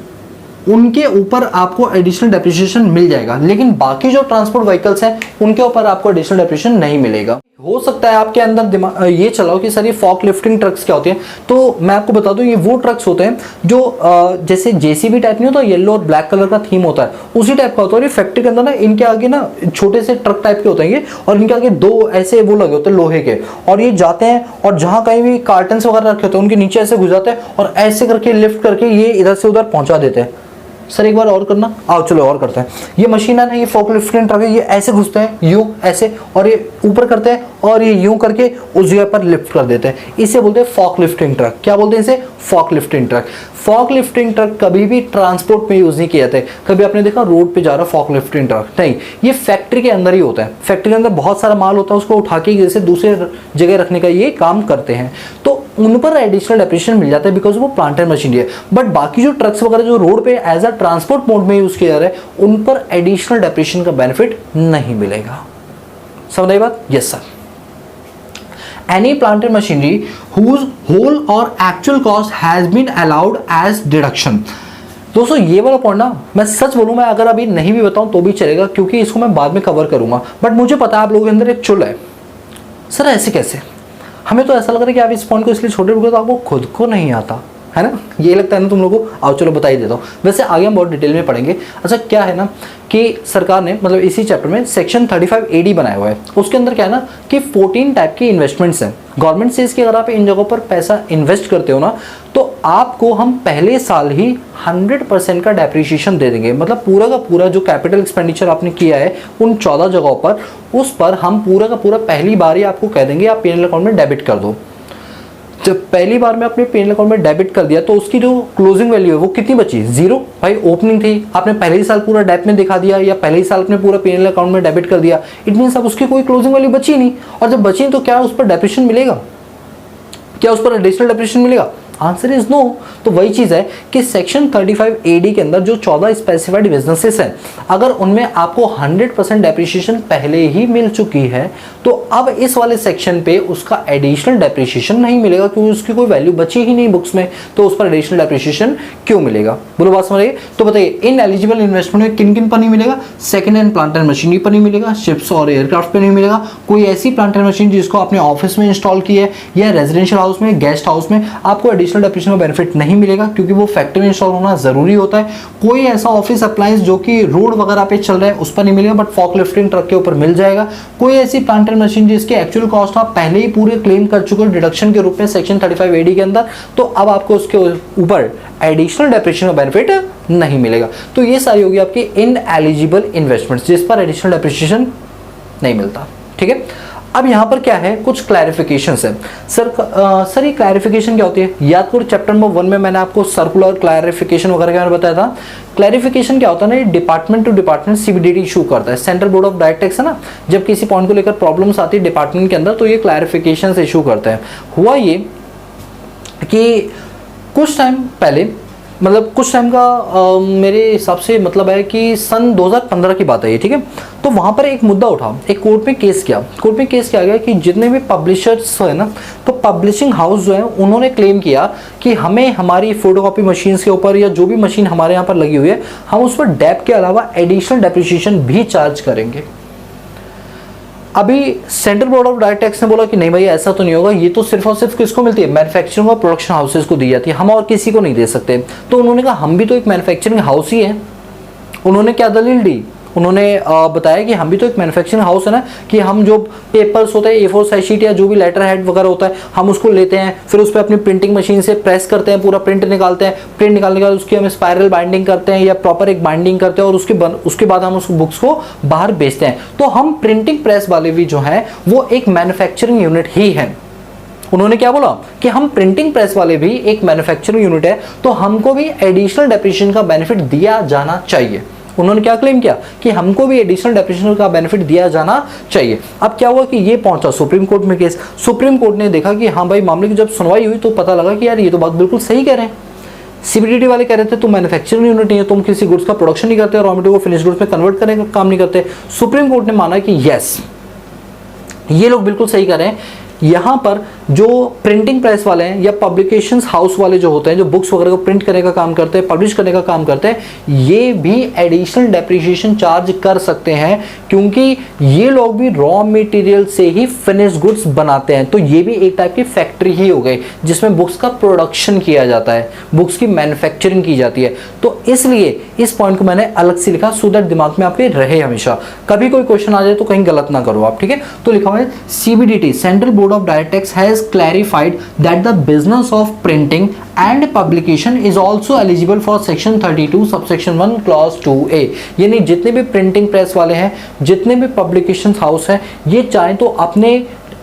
उनके ऊपर आपको एडिशनल डेप्रिसिएशन मिल जाएगा, लेकिन बाकी जो ट्रांसपोर्ट व्हीकल्स हैं उनके ऊपर आपको एडिशनल डेप्रिसिएशन नहीं मिलेगा। हो सकता है आपके अंदर दिमाग ये चलाओ कि सर ये फॉक लिफ्टिंग ट्रक्स क्या होते हैं, तो मैं आपको बता दूं, ये वो ट्रक्स होते हैं जो जैसे जेसीबी टाइप नहीं होता, येलो और ब्लैक कलर का थीम होता है, उसी टाइप का होता है। और ये फैक्ट्री के अंदर ना इनके आगे ना छोटे से ट्रक टाइप के होते हैं ये, और इनके आगे दो ऐसे वो लगे होते हैं लोहे के, और ये जाते हैं और जहाँ कहीं भी कार्टन वगैरह रखे होते हैं उनके नीचे ऐसे घुस जाते हैं और ऐसे करके लिफ्ट करके ये इधर से उधर पहुंचा देते हैं। सर एक बार और करना, आओ चलो और करते हैं। ये मशीन है ना, ये फॉक लिफ्टिंग ट्रक है, ये ऐसे घुसते हैं यूं ऐसे, और ये ऊपर करते हैं और ये यूं करके उस जगह पर लिफ्ट कर देते हैं। इसे बोलते हैं फॉक लिफ्टिंग ट्रक। क्या बोलते हैं इसे? Fork lifting truck. Fork lifting truck कभी भी ट्रांसपोर्ट में यूज नहीं किए जाते। कभी आपने देखा रोड पे जा रहा फॉक लिफ्टिंग ट्रक? नहीं, ये फैक्ट्री के अंदर ही होता है। फैक्ट्री के अंदर बहुत सारा माल होता है, उसको उठा के जैसे दूसरे जगह रखने का ये काम करते हैं, तो उन पर एडिशनल डेप्रिसिएशन मिल जाता है बिकॉज वो प्लांट एंड मशीनरी है। बट बाकी जो ट्रक्स वगैरह जो रोड पे एज अ ट्रांसपोर्ट मोड में यूज किया जा रहा है उन पर एडिशनल डेप्रिसिएशन का बेनिफिट नहीं मिलेगा। समझ आई बात? Yes sir. Any plant and machinery whose whole or actual cost has been allowed as deduction. दोस्तों ये वाला पॉइंट ना मैं सच बोलूँ, मैं अगर अभी नहीं भी बताऊँ तो भी चलेगा, क्योंकि इसको मैं बाद में कवर करूँगा। बट मुझे पता है आप लोगों के अंदर एक चुल है, सर ऐसे कैसे। हमें तो ऐसा लग रहा है कि आप इस पॉइंट को इसलिए छोटे रखोगे तो आपको खुद को नहीं आता है ना, ये लगता है ना तुम लोगों को। आओ चलो बता ही देता हूँ, वैसे आगे हम बहुत डिटेल में पढ़ेंगे। अच्छा क्या है ना कि सरकार ने मतलब इसी चैप्टर में सेक्शन 35 AD बनाया हुआ है। उसके अंदर क्या है ना कि 14 टाइप की इन्वेस्टमेंट्स हैं। गवर्नमेंट से इसके अगर आप इन जगहों पर पैसा इन्वेस्ट करते हो ना तो आपको हम पहले साल ही 100% का डेप्रिसिएशन दे देंगे। मतलब पूरा का पूरा जो कैपिटल एक्सपेंडिचर आपने किया है उन 14 जगहों पर, उस पर हम पूरा का पूरा पहली बार ही आपको कह देंगे आप पीएनएल अकाउंट में डेबिट कर दो। जब पहली बार में आपने पीएनएल अकाउंट में डेबिट कर दिया तो उसकी जो क्लोजिंग वैल्यू है वो कितनी बची, 0। भाई ओपनिंग थी, आपने पहले ही साल पूरा डेप में दिखा दिया या पहले ही साल आपने पूरा पीएनएल अकाउंट में डेबिट कर दिया, इट मींस अब उसकी कोई क्लोजिंग वैल्यू बची नहीं। और जब बची तो क्या उस पर डेप्रिसिएशन मिलेगा, क्या उस पर एडिशनल डेप्रिसिएशन मिलेगा? Answer is no. तो वही चीज है कि सेक्शन 35 AD के अंदर जो 14 स्पेसिफाइड बिजनेसेस हैं, अगर उनमें आपको 100% डेप्रिसिएशन पहले ही मिल चुकी है तो अब इस वाले सेक्शन पे उसका एडिशनल डेप्रिसिएशन नहीं मिलेगा, क्योंकि उसकी कोई वैल्यू बची ही नहीं बुक्स में, तो उस पर एडिशनल डेप्रिसिएशन क्यों मिलेगा? बोलो बात समझिए। तो बताइए इन एलिजिबल इन्वेस्टमेंट में किन किन पर नहीं मिलेगा? Second hand plant and machinery पर नहीं मिलेगा, शिप्स और एयरक्राफ्ट पर नहीं मिलेगा, कोई ऐसी प्लांट एंड मशीन जिसको आपने ऑफिस में इंस्टॉल की है या रेजिडेंशियल हाउस में, गेस्ट हाउस में, आपको एडिशनल डेप्रिसिएशन का बेनिफिट नहीं मिलेगा, क्योंकि वो फैक्ट्री में इंस्टॉल होना जरूरी होता है। कोई ऐसा ऑफिस अप्लायंस जो कि रोड वगैरह पे चल रहा है उस पर नहीं मिलेगा, बट फॉक लिफ्टिंग ट्रक के ऊपर मिल जाएगा। कोई ऐसी प्लांट एंड मशीन जिसके एक्चुअल कॉस्ट आप पहले ही पूरे क्लेम कर चुके हो डिडक्शन के रूप में सेक्शन 35 AD के अंदर, तो अब आपको उसके ऊपर एडिशनल डेप्रिसिएशन का बेनिफिट नहीं मिलेगा। तो ये सारी होगी आपकी इन एलिजिबल इन्वेस्टमेंट्स जिस पर एडिशनल डेप्रिसिएशन नहीं मिलता। ठीक है, अब यहाँ पर क्या है, कुछ क्लैरिफिकेशंस है। सर ये क्लैरिफिकेशन क्या होती है? याद करो चैप्टर नंबर 1 में मैंने आपको सर्कुलर क्लैरिफिकेशन वगैरह के बारे में बताया था। क्लैरिफिकेशन क्या होता है ना, ये department to department CBDT issue करता है। Central board of direct tax है ना, जब किसी पॉइंट को लेकर प्रॉब्लम्स आती है डिपार्टमेंट के अंदर तो ये क्लैरिफिकेशन इशू करता है। हुआ ये कि कुछ टाइम पहले, मतलब कुछ टाइम का मेरे हिसाब से मतलब है कि सन 2015 की बात है ये, ठीक है। तो वहाँ पर एक मुद्दा उठा, एक कोर्ट में केस किया। कोर्ट में केस किया गया कि जितने भी पब्लिशर्स है ना, तो पब्लिशिंग हाउस जो है उन्होंने क्लेम किया कि हमें हमारी फोटोकॉपी मशीन्स के ऊपर या जो भी मशीन हमारे यहाँ पर लगी हुई है, हम उस पर डेप के अलावा एडिशनल डेप्रिसिएशन भी चार्ज करेंगे। अभी central board of direct tax ने बोला कि नहीं भाई ऐसा तो नहीं होगा, ये तो सिर्फ और सिर्फ किसको मिलती है, मैन्युफैक्चरिंग और प्रोडक्शन हाउसेस को दी जाती है, हम और किसी को नहीं दे सकते। तो उन्होंने कहा हम भी तो एक मैन्युफैक्चरिंग हाउस ही है। उन्होंने क्या दलील दी, उन्होंने बताया कि हम भी तो एक मैन्युफैक्चरिंग हाउस है ना, कि हम जो पेपर्स होते हैं A4 साइज शीट या जो भी लेटर हेड वगैरह होता है हम उसको लेते हैं, फिर उस पर अपनी प्रिंटिंग मशीन से प्रेस करते हैं, पूरा प्रिंट निकालते हैं, प्रिंट निकालने के बाद उसकी हम स्पाइरल बाइंडिंग करते हैं या प्रॉपर एक बाइंडिंग करते हैं और उसके बाद हम उस बुक्स को बाहर बेचते हैं। तो हम प्रिंटिंग प्रेस वाले भी जो है वो एक मैन्युफैक्चरिंग यूनिट ही है। उन्होंने क्या बोला कि हम प्रिंटिंग प्रेस वाले भी एक मैन्युफैक्चरिंग यूनिट है, तो हमको भी एडिशनल डेप्रिसिएशन का बेनिफिट दिया जाना चाहिए। उन्होंने क्या क्लेम किया कि हमको भी एडिशनल डेप्रिसिएशन का बेनिफिट दिया जाना चाहिए। अब क्या हुआ कि ये पहुंचा सुप्रीम कोर्ट में केस। सुप्रीम कोर्ट ने देखा कि हाँ भाई मामले की जब सुनवाई हुई तो पता लगा कि यार ये तो बात बिल्कुल सही कह रहे हैं। CBDT वाले कह रहे थे तुम मैन्युफैक्चरिंग यूनिट नहीं है, तुम किसी गुड्स का प्रोडक्शन नहीं करते, रॉ मटेरियल को फिनिश गुड्स में कन्वर्ट करने का काम नहीं करते। सुप्रीम कोर्ट ने माना कि यस ये लोग बिल्कुल सही कर रहे हैं। यहाँ पर जो प्रिंटिंग प्रेस वाले हैं या पब्लिकेशंस हाउस वाले जो होते हैं, जो बुक्स वगैरह को प्रिंट करने का काम करते हैं, पब्लिश करने का काम करते हैं, ये भी एडिशनल डेप्रिसिएशन चार्ज कर सकते हैं, क्योंकि ये लोग भी रॉ मटेरियल से ही फिनिश गुड्स बनाते हैं। तो ये भी एक टाइप की फैक्ट्री ही हो गई जिसमें बुक्स का प्रोडक्शन किया जाता है, बुक्स की मैन्युफैक्चरिंग की जाती है। तो इसलिए इस पॉइंट को मैंने अलग से लिखा सो दैट दिमाग में आपके रहे हमेशा, कभी कोई क्वेश्चन आ जाए तो कहीं गलत ना करो आप, ठीक है। तो लिखा हुआ है CBDT central board of direct tax has clarified that the business of printing and publication is also eligible for section 32 subsection 1 clause 2A। यानी जितने भी प्रिंटिंग प्रेस वाले हैं, जितने भी पब्लिकेशन हाउस हैं, ये चाहे तो अपने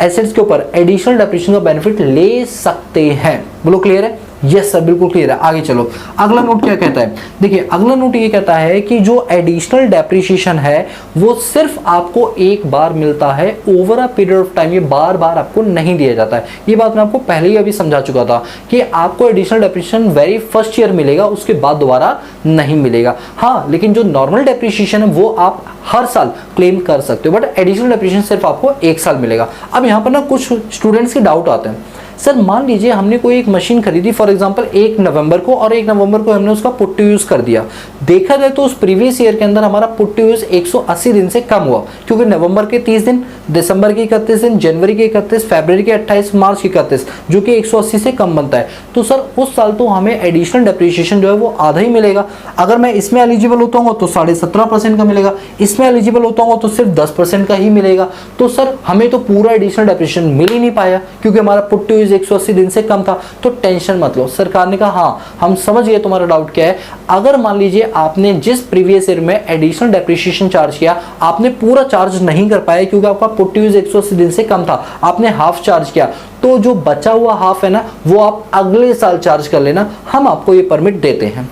एसेट्स के ऊपर एडिशनल डेप्रिसिएशन का बेनिफिट ले सकते हैं। बोलो क्लियर है? यस सर बिल्कुल क्लियर है। आगे चलो, अगला नोट क्या कहता है? देखिए अगला नोट ये कहता है कि जो एडिशनल डेप्रिसिएशन है वो सिर्फ आपको एक बार मिलता है over a period of time, ये बार बार आपको नहीं दिया जाता है। ये बात मैं आपको पहले ही अभी समझा चुका था कि आपको additional depreciation very first year मिलेगा, उसके बाद दोबारा नहीं मिलेगा। हाँ, लेकिन जो नॉर्मल डेप्रिसिएशन है वो आप हर साल क्लेम कर सकते हो, बट एडिशनल डेप्रिसिएशन सिर्फ आपको एक साल मिलेगा। अब यहाँ पर ना कुछ स्टूडेंट्स के डाउट आते हैं, सर मान लीजिए हमने कोई एक मशीन खरीदी फॉर एग्जांपल 1 नवंबर को, और 1 नवंबर को हमने उसका पुट टू यूज कर दिया। देखा जाए तो उस प्रीवियस ईयर के अंदर हमारा पुट टू यूज 180 दिन से कम हुआ, क्योंकि नवंबर के 30 दिन, दिसंबर के 31 दिन, जनवरी के 31, फरवरी के 28, मार्च के 31, जो कि 180 से कम बनता है। तो सर उस साल तो हमें एडिशनल डेप्रिसिएशन जो है वो आधा ही मिलेगा। अगर मैं इसमें एलिजिबल होता हूँ तो 17.5% का मिलेगा, इसमें एलिजिबल होता हूँ तो सिर्फ 10% का ही मिलेगा। तो सर हमें तो पूरा एडिशनल डेप्रिसिएशन मिल ही नहीं पाया, क्योंकि हमारा पुट टू यूज 180 दिन से कम था। तो टेंशन मत लो, सरकार ने कहा हाँ हम समझ गए तुम्हारा डाउट क्या है। अगर मान लीजिए आपने जिस प्रीवियस ईयर में एडिशनल डेप्रिसिएशन चार्ज किया, आपने पूरा चार्ज नहीं कर पाया क्योंकि आपका पुट टू यूज 180 दिन से कम था, आपने हाफ चार्ज किया, तो जो बचा हुआ हाफ है ना वो आप अगले साल चार्ज कर लेना, हम आपको ये परमिट देते हैं।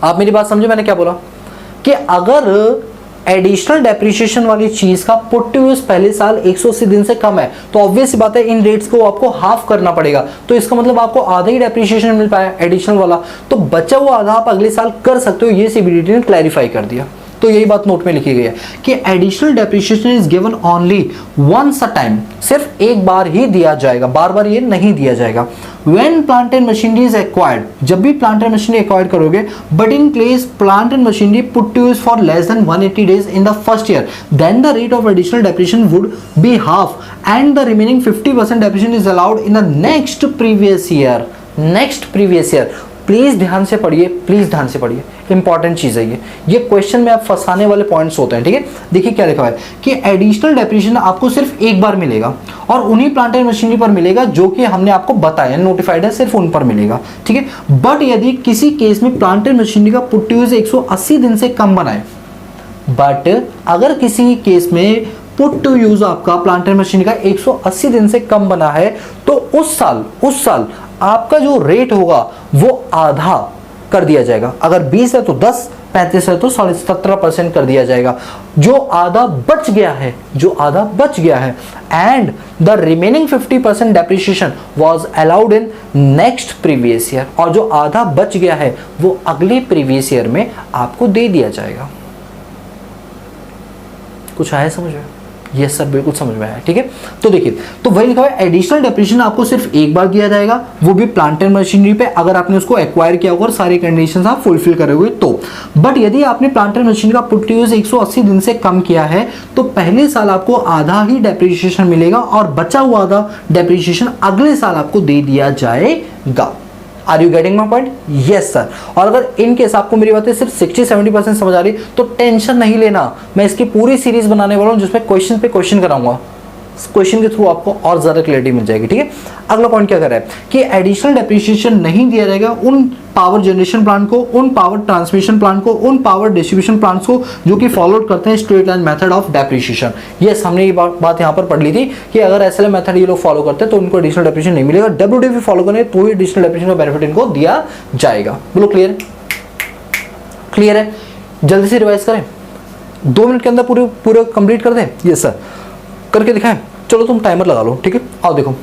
आप मेरी बात समझे मैंने क्या बोला, कि अगर एडिशनल डेप्रिसिएशन वाली चीज का पुट टू यूज पहले साल 180 दिन से कम है तो ऑब्वियस बात है इन रेट्स को आपको हाफ करना पड़ेगा। तो इसका मतलब आपको आधा ही डेप्रिसिएशन मिल पाया एडिशनल वाला, तो बचा हुआ आधा आप अगले साल कर सकते हो। ये सीबीडीटी ने क्लैरिफाई कर दिया। तो यही बात नोट में लिखी गई है कि additional depreciation is given only once a time, सिर्फ एक बार ही दिया जाएगा, बार बार ये नहीं दिया जाएगा। When plant and machinery is acquired, जब भी plant and machinery acquired करोगे, but in case plant and machinery put to use for less than 180 days in the first year, then the rate of additional depreciation would be half, and the remaining 50% depreciation is allowed in the next previous year. Next previous year. Please ध्यान से पढ़िए, please ध्यान से पढ़िए, important चीज है ये question में आप फंसाने वाले पॉइंट्स होते हैं। ठीक है, देखिए क्या लिखा है कि एडिशनल डेप्रिसिएशन आपको सिर्फ एक बार मिलेगा और उन्हीं प्लांट एंड मशीनरी पर मिलेगा जो कि हमने आपको बताया नोटिफाइड है, सिर्फ उन पर मिलेगा। ठीक है, बट यदि किसी केस में प्लांट एंड मशीनरी का पुट टू यूज 180 दिन से कम बनाए, बट अगर किसी केस में पुट टू यूज आपका प्लांट एंड मशीनरी का 180 दिन से कम बना है, तो उस साल आपका जो रेट होगा वो आधा कर दिया जाएगा। अगर 20 है तो 10, 35 है तो 17.5% कर दिया जाएगा। जो आधा बच गया है and the remaining 50% depreciation was allowed in next previous year, और जो आधा बच गया है वो अगले प्रीवियस ईयर में आपको दे दिया जाएगा। कुछ आया समझ में? यस सर, बिल्कुल समझ में आया। ठीक है, तो देखिए, तो वही लिखा हुआ है एडिशनल डेप्रिसिएशन आपको सिर्फ एक बार दिया जाएगा, वो भी प्लांट एंड मशीनरी पे, अगर आपने उसको एक्वायर किया होगा और सारी कंडीशंस आप फुलफिल करोगे तो। बट यदि आपने प्लांट एंड मशीनरी का पुट टू यूज 180 दिन से कम किया है तो पहले साल आपको आधा ही डेप्रिसिएशन मिलेगा और बचा हुआ आधा डेप्रिसिएशन अगले साल आपको दे दिया जाएगा। Are you getting my point? Yes sir. और अगर इन केस आपको मेरी बातें सिर्फ 60-70% समझ आ रही तो टेंशन नहीं लेना, मैं इसकी पूरी सीरीज बनाने वाला हूं जिसमें क्वेश्चन पे क्वेश्चन कराऊंगा। क्वेश्चन के थ्रू आपको और ज्यादा क्लैरिटी मिल जाएगी। ठीक है, अगला पॉइंट क्या कर रहा है कि एडिशनल डेप्रिसिएशन नहीं दिया जाएगा उन पावर जनरेशन प्लांट को, उन पावर ट्रांसमिशन प्लांट को, उन पावर डिस्ट्रीब्यूशन प्लांट्स को जो कि फॉलो करते हैं straight line method of depreciation. Yes, हमने ये बात यहाँ पर पढ़ ली थी कि अगर एसएलएम मेथड ये लोग फॉलो करते हैं तो उनको एडिशनल डेप्रिसिएशन नहीं मिलेगा, डब्ल्यूडीपी फॉलो करें तो ही एडिशनल डेप्रिसिएशन का बेनिफिट इनको दिया जाएगा। बोलो क्लियर? क्लियर है? जल्दी से रिवाइज करें, 2 मिनट के अंदर पूरे कंप्लीट कर दें। यस सर, करके दिखाएं। चलो तुम टाइमर लगा लो। ठीक है, आओ देखो।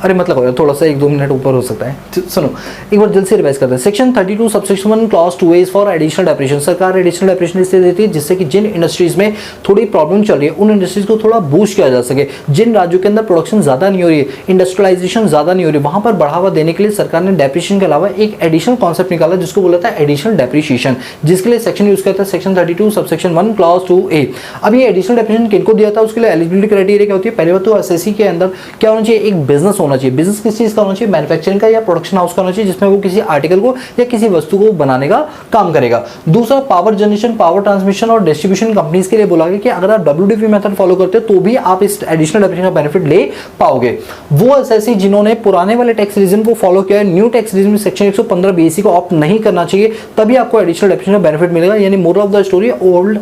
अरे मत लगाओ यार, थोड़ा सा 1-2 मिनट ऊपर हो सकता है। सुनो एक बार जल्द से रिवाइज करते हैं। Section 32 subsection 1 clause 2 is for additional depreciation. सरकार एडिशनल डेप्रिसिएशन इसलिए देती है जिससे कि जिन इंडस्ट्रीज में थोड़ी प्रॉब्लम चल रही है उन इंडस्ट्रीज को थोड़ा बूस्ट किया जा सके। जिन राज्यों के अंदर प्रोडक्शन ज्यादा नहीं हो रही है, इंडस्ट्रियलाइजेशन ज्यादा नहीं हो रही, वहां पर बढ़ावा देने के लिए सरकार ने डेप्रिसिएशन के अलावा एक एडिशनल कॉन्सेप्ट निकाला जिसको बोला था एडिशनल डेप्रिसिएशन, जिसके लिए सेक्शन यूज करता है सेक्शन 32 सबसेक्शन 1 क्लॉज 2A। अब ये एडिशनल डेप्रिसिएशन किनको दिया था, उसके लिए एलिजिबिलिटी क्राइटेरिया क्या होती है? पहले बात तो एसएससी के अंदर क्या होना चाहिए? एक बिजनेस होना चाहिए। बिजनेस किस चीज का होना चाहिए? मैन्युफैक्चरिंग का या प्रोडक्शन हाउस का होना चाहिए जिसमें वो किसी आर्टिकल को या किसी वस्तु को बनाने का काम करेगा। दूसरा, पावर जनरेशन, पावर ट्रांसमिशन और डिस्ट्रीब्यूशन कंपनीज के लिए बोला गया कि अगर आप डब्ल्यूडीपी मेथड फॉलो करते हो तो भी आप इस एडिशनल डेप्रिसिएशन का बेनिफिट ले पाओगे। वो एसएससी जिन्होंने पुराने वाले टैक्स रीजन को फॉलो किया है, न्यू टैक्स रीजन में सेक्शन 115 बीएससी को ऑप्ट नहीं करना चाहिए, तभी आपको एडिशनल डेप्रिसिएशन का बेनिफिट मिलेगा। यानी moral of the story, old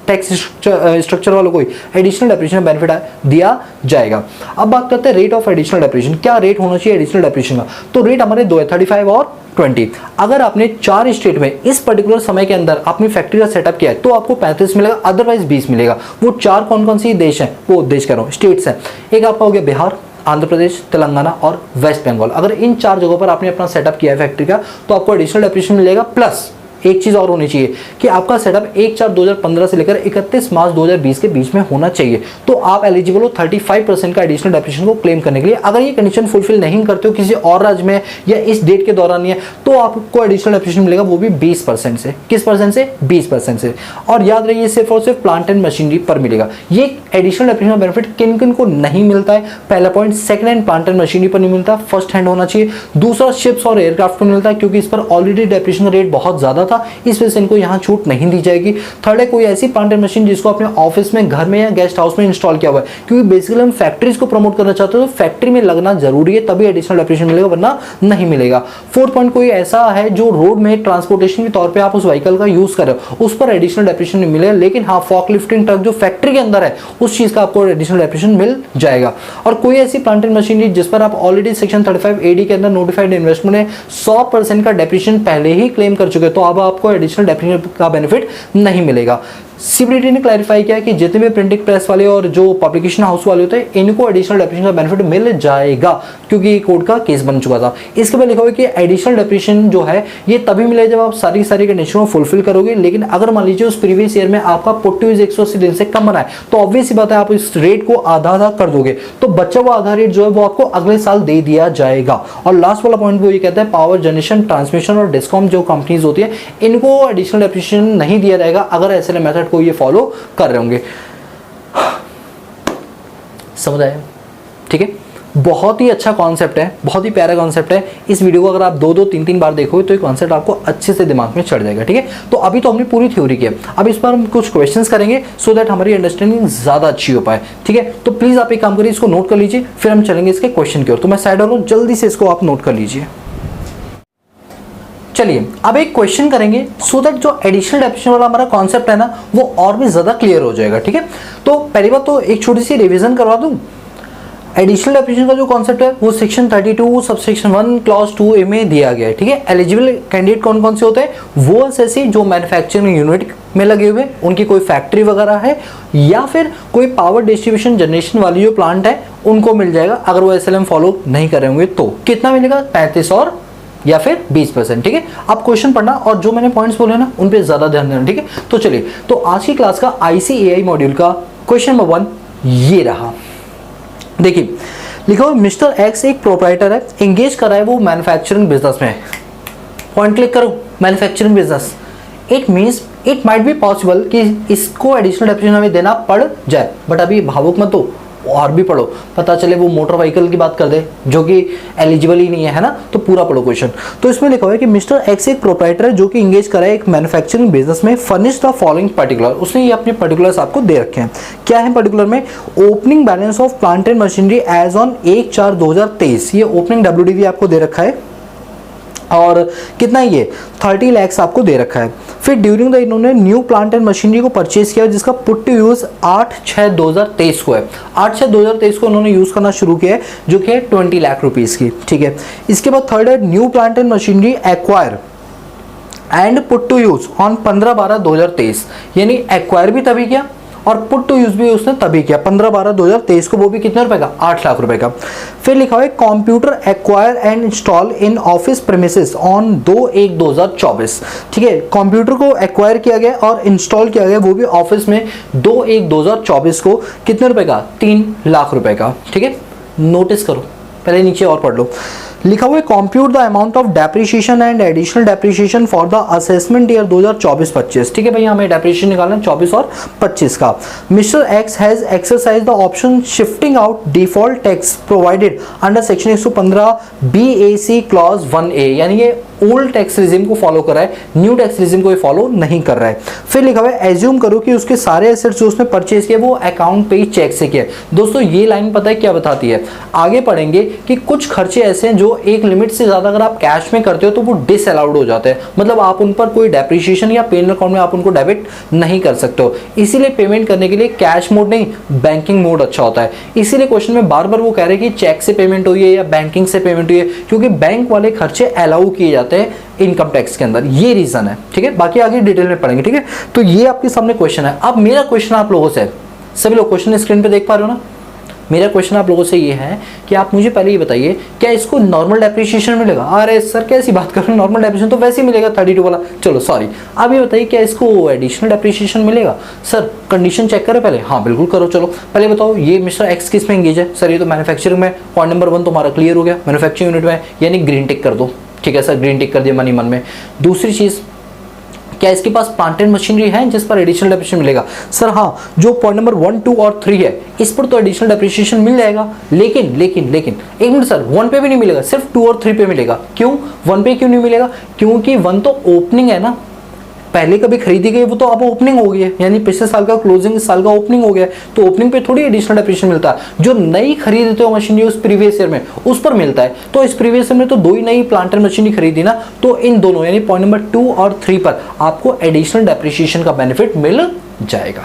tax structure वालों को एडिशनल डेप्रिसिएशन बेनिफिट दिया जाएगा। अब बात करते हैं रेट ऑफ एडिशनल डेप्रिसिएशन। क्या रेट होना चाहिए एडिशनल डेप्रिसिएशन का? तो रेट हमारे 2 है, 35 और 20। अगर आपने 4 स्टेट में इस पर्टिकुलर समय के अंदर अपनी फैक्ट्री का सेटअप किया है तो आपको 35 मिलेगा, अदरवाइज 20 मिलेगा। वो 4 कौन से देश हैं? वो देश कह रहा हूँ, स्टेट्स हैं। एक आपका हो गया बिहार, आंध्र प्रदेश, तेलंगाना और वेस्ट बंगाल। अगर इन 4 जगहों पर आपने अपना सेटअप किया है फैक्ट्री का तो आपको एडिशनल डेप्रिसिएशन मिलेगा प्लस एक चीज़ और होनी चाहिए कि आपका सेटअप 1/4/2015 से लेकर 31 मार्च 2020 के बीच में होना चाहिए, तो आप एलिजिबल हो 35% का एडिशनल डेप्रिसिएशन को क्लेम करने के लिए। अगर ये कंडीशन फुलफिल नहीं करते हो, किसी और राज्य में या इस डेट के दौरान ही है, तो आपको एडिशनल डेप्रिसिएशन मिलेगा, वो भी 20% से। किस परसेंट से? 20% से। और याद रहिए सिर्फ और सिर्फ प्लांट एंड मशीनरी पर मिलेगा। ये एडिशनल डेप्रिसिएशन बेनिफिट किन किन को नहीं मिलता है? पहला point, second hand plant and machinery पर नहीं मिलता, फर्स्ट हैंड होना चाहिए। दूसरा, शिप्स और एयरक्राफ्ट पर मिलता है, क्योंकि इस पर ऑलरेडी डेप्रिसिएशन रेट बहुत ज्यादा था, इस वजह से इनको यहाँ छूट नहीं दी जाएगी। थर्ड है, कोई ऐसी प्लांट एंड मशीन जिसको अपने ऑफिस में, घर में या गेस्ट हाउस में इंस्टॉल किया हुआ है, क्योंकि बेसिकली हम फैक्ट्रीज को प्रमोट करना चाहते हो, तो फैक्ट्री में लगना जरूरी है, तभी एडिशनल डेप्रिसिएशन मिलेगा, वरना नहीं मिलेगा। फोर्थ पॉइंट, कोई ऐसा है जो रोड में ट्रांसपोर्टेशन के तौर पे आप उस व्हीकल का यूज कर रहे हो, उस पर एडिशनल डेप्रिसिएशन नहीं मिलेगा, लेकिन हाँ फॉक लिफ्टिंग ट्रक जो फैक्ट्री के अंदर है उस चीज का आपको एडिशनल डेप्रिसिएशन मिल जाएगा। और कोई ऐसी प्लांट एंड मशीनरी जिस पर आप ऑलरेडी सेक्शन 35 AD के अंदर नोटिफाइड इन्वेस्टमेंट है 100% का डेप्रिसिएशन पहले ही क्लेम कर चुके, तो अब आपको एडिशनल डेप्रिसिएशन का बेनिफिट नहीं मिलेगा। सीबीडीटी ने क्लैरिफाई किया कि जितने भी प्रिंटिंग प्रेस वाले और जो पब्लिकेशन हाउस वाले होते हैं, इनको एडिशनल डेप्रिसिएशन का बेनिफिट मिल जाएगा, क्योंकि ये कोर्ट का केस बन चुका था। इसके बाद लिखा हुआ है कि एडिशनल डेप्रिसिएशन जो है ये तभी मिलेगा जब आप सारी कंडीशनों को फुलफिल करोगे। लेकिन अगर मान लीजिए उस प्रीवियस ईयर में आपका पुट टू यूज 180 दिन से कम बना है, तो ऑब्वियस सी बात है आप इस रेट को आधा कर दोगे, तो बच्चा हुआ आधा रेट जो है वो आपको अगले साल दे दिया जाएगा। और लास्ट वाला पॉइंट वो ये कहता है, पावर जनरेशन, ट्रांसमिशन और डिस्कॉम जो कंपनीज होती है, इनको एडिशनल डेप्रिसिएशन नहीं दिया जाएगा अगर ऐसे मेथड को ये फॉलो कर रहे होंगे। समझ आया? ठीक है, बहुत ही अच्छा कॉन्सेप्ट है, बहुत ही प्यारा कॉन्सेप्ट है। इस वीडियो को अगर आप 2-2, 3-3 बार देखोगे तो ये कॉन्सेप्ट आपको अच्छे से दिमाग में चढ़ जाएगा। ठीक है, तो अभी तो हमने पूरी थ्योरी की है, अब इस पर हम कुछ क्वेश्चंस करेंगे सो दैट हमारी अंडरस्टैंडिंग ज्यादा अच्छी हो पाए। ठीक है, तो प्लीज आप एक काम करिए, इसको नोट कर लीजिए, फिर हम चलेंगे इसके क्वेश्चन की ओर। तो मैं साइड और जल्दी से इसको आप नोट कर लीजिए। चलिए अब एक क्वेश्चन करेंगे सो दैट जो एडिशनल डेप्रिसिएशन वाला हमारा कॉन्सेप्ट है ना वो और भी ज्यादा क्लियर हो जाएगा। ठीक है, तो पहली बात तो एक छोटी सी रिवीजन करवा दूं। एडिशनल डेप्रिसिएशन का जो कॉन्सेप्ट है वो सेक्शन 32 सबसेक्शन 1 क्लॉज 2A में दिया गया है। ठीक है, एलिजिबल कैंडिडेट कौन कौन से होते हैं? वो ऐसे जो मैन्युफैक्चरिंग यूनिट में लगे हुए, उनकी कोई फैक्ट्री वगैरह है, या फिर कोई पावर डिस्ट्रीब्यूशन जनरेशन वाली जो प्लांट है उनको मिल जाएगा। अगर वो SLM फॉलो नहीं करे होंगे तो कितना मिलेगा? 35 और या फिर 20%। ठीक है, आप क्वेश्चन पढ़ना और जो मैंने पॉइंट्स बोले ना उन पे ज्यादा ध्यान देना। ठीक है, तो चलिए, तो आज की क्लास का ICAI मॉड्यूल का क्वेश्चन नंबर 1 ये रहा। देखिए लिखा हुआ, मिस्टर एक्स एक प्रोप्राइटर है, एंगेज करा है वो मैन्युफैक्चरिंग बिजनेस में। पॉइंट क्लिक करो, manufacturing business. It means it might be possible कि इसको एडिशनल डेप्रिसिएशन हमें देना पड़ जाए, बट अभी भावुक मत हो, और भी पढ़ो, पता चले वो मोटर व्हीकल की बात कर दे जो कि एलिजिबल ही नहीं है ना, तो पूरा पढ़ो क्वेश्चन। तो इसमें लिखा हुआ है कि मिस्टर एक्स एक प्रोप्राइटर है जो कि इंगेज करा है एक मैन्युफैक्चरिंग बिजनेस में, फर्निश द फॉलोइंग पर्टिकुलर। उसने ये अपने पर्टिकुलर्स आपको दे रखे हैं। क्या है पर्टिकुलर में? Opening balance of plant and machinery as on 1/4/2023, ये ओपनिंग WDV आपको दे रखा है, और कितना ये 30 लाख आपको दे रखा है। फिर ड्यूरिंग द इन्होंने न्यू प्लांट एंड मशीनरी को परचेज किया जिसका पुट टू यूज 8/6/2023 को है। 8/6/2023 को उन्होंने यूज करना शुरू किया है, जो कि है 20 लाख रुपीस की। ठीक है, इसके बाद थर्ड है new plant and machinery acquire and put to use on 15/12/2023, यानी एक्वायर भी तभी किया और पुट टू यूज भी उसने तभी किया 15/12/2023 को, वो भी कितने रुपए का? 8 लाख रुपए का। फिर लिखा हुआ है computer acquire and install in office premises on 2/1/2024। ठीक है, कंप्यूटर को एक्वायर किया गया और इंस्टॉल किया गया वो भी ऑफिस में 2/1/2024 को, कितने रुपए का? 3 लाख रुपए का। ठीक है, नोटिस करो, पहले नीचे और पढ़ लो। लिखा हुआ है compute the amount of depreciation and additional depreciation for the assessment year 2024-25। ठीक है भैया, हमें डेप्रिसिएशन निकालना है 24 और 25 का। Mister x has exercise the option shifting out default tax provided under section 115 BAC clause 1A, यानी ये ओल्ड टैक्स रिजिम को फॉलो कर रहा है, न्यू टैक्स रिजिम को फॉलो नहीं कर रहा है। फिर लिखा हुआ है एज्यूम करो कि उसके सारे एसेट्स जो उसने परचेज किए वो अकाउंट पे ही चेक से किए। दोस्तों ये लाइन पता है क्या बताती है? आगे पढ़ेंगे कि कुछ खर्चे ऐसे हैं जो एक लिमिट से ज्यादा अगर आप कैश में करते हो तो वो डिसअलाउड हो जाते हैं, मतलब आप उन पर कोई डेप्रिसिएशन या पेन अकाउंट में आप उनको डेबिट नहीं कर सकते हो। इसीलिए पेमेंट करने के लिए कैश मोड नहीं बैंकिंग मोड अच्छा होता है। इसीलिए क्वेश्चन में बार बार वो कह रहे हैं कि चेक से पेमेंट हुई है या बैंकिंग से पेमेंट हुई है, क्योंकि बैंक वाले खर्चे अलाउ किए जाते हैं इनकम टैक्स के अंदर, ये रीजन है। ठीक है, बाकी आगे डिटेल में पढ़ेंगे। ठीक है, तो ये आपके सामने क्वेश्चन है। अब मेरा क्वेश्चन आप लोगों से, सभी लोग क्वेश्चन स्क्रीन पे देख पा रहे हो ना? मेरा क्वेश्चन आप लोगों से ये है कि आप मुझे पहले ये बताइए, क्या इसको नॉर्मल डेप्रिसिएशन मिलेगा? अरे सर कैसी बात कर रहे हैं, नॉर्मल डेप्रिसिएशन तो वैसे ही मिलेगा 32 वाला। चलो सॉरी, अब ये बताइए क्या इसको एडिशनल डेप्रिसिएशन मिलेगा? सर कंडीशन चेक करें पहले। हाँ बिल्कुल करो। चलो पहले बताओ, ये मिस्टर एक्स किस में एंगेज है? सर ये तो मैन्युफैक्चरिंग में। पॉइंट नंबर 1 तो हमारा क्लियर हो गया, मैन्युफैक्चरिंग यूनिट में, यानी ग्रीन टिक कर दो। ठीक है सर, ग्रीन टिक कर दिया मन ही मन में। दूसरी चीज़, क्या इसके पास प्लांट एंड मशीनरी है जिस पर एडिशनल डेप्रिसिएशन मिलेगा? सर हाँ, जो पॉइंट नंबर 1, 2 और 3 है इस पर तो एडिशनल डेप्रिसिएशन मिल जाएगा, लेकिन एक मिनट सर, 1 पे भी नहीं मिलेगा, सिर्फ 2 और 3 पे मिलेगा। क्यों 1 पे क्यों नहीं मिलेगा? क्योंकि 1 तो ओपनिंग है ना, पहले कभी खरीदी गई वो तो अब ओपनिंग हो गई है, यानी पिछले साल का क्लोजिंग इस साल का ओपनिंग हो गया है, तो ओपनिंग पे थोड़ी एडिशनल डेप्रिसिएशन मिलता है। जो नई खरीदते हो मशीनरी उस प्रीवियस ईयर में, उस पर मिलता है। तो इस प्रीवियस ईयर में तो 2 ही नई प्लांट एंड मशीनरी खरीदी ना, तो इन दोनों यानी पॉइंट नंबर 2 और 3 पर आपको एडिशनल डेप्रिसिएशन का बेनिफिट मिल जाएगा।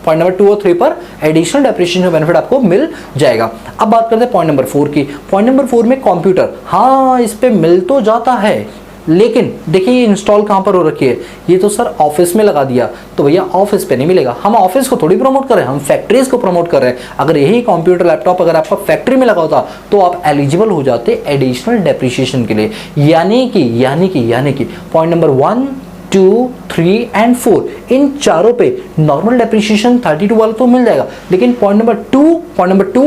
पॉइंट नंबर 2 और 3 पर एडिशनल डेप्रिसिएशन का बेनिफिट आपको मिल जाएगा। अब बात करते हैं पॉइंट नंबर 4 की। पॉइंट नंबर 4 में कंप्यूटर, हाँ इस पे मिल तो जाता है, लेकिन देखिए ये इंस्टॉल कहाँ पर हो रखी है? ये तो सर ऑफिस में लगा दिया, तो भैया ऑफिस पे नहीं मिलेगा। हम ऑफिस को थोड़ी प्रमोट कर रहे हैं, हम फैक्ट्रीज को प्रमोट कर रहे हैं। अगर यही कंप्यूटर लैपटॉप अगर आपका फैक्ट्री में लगा होता तो आप एलिजिबल हो जाते एडिशनल डेप्रिसिएशन के लिए। यानी कि पॉइंट नंबर 1, 2, 3 एंड 4 इन चारों पे नॉर्मल डेप्रिसिएशन 32 वाला तो मिल जाएगा, लेकिन पॉइंट नंबर 2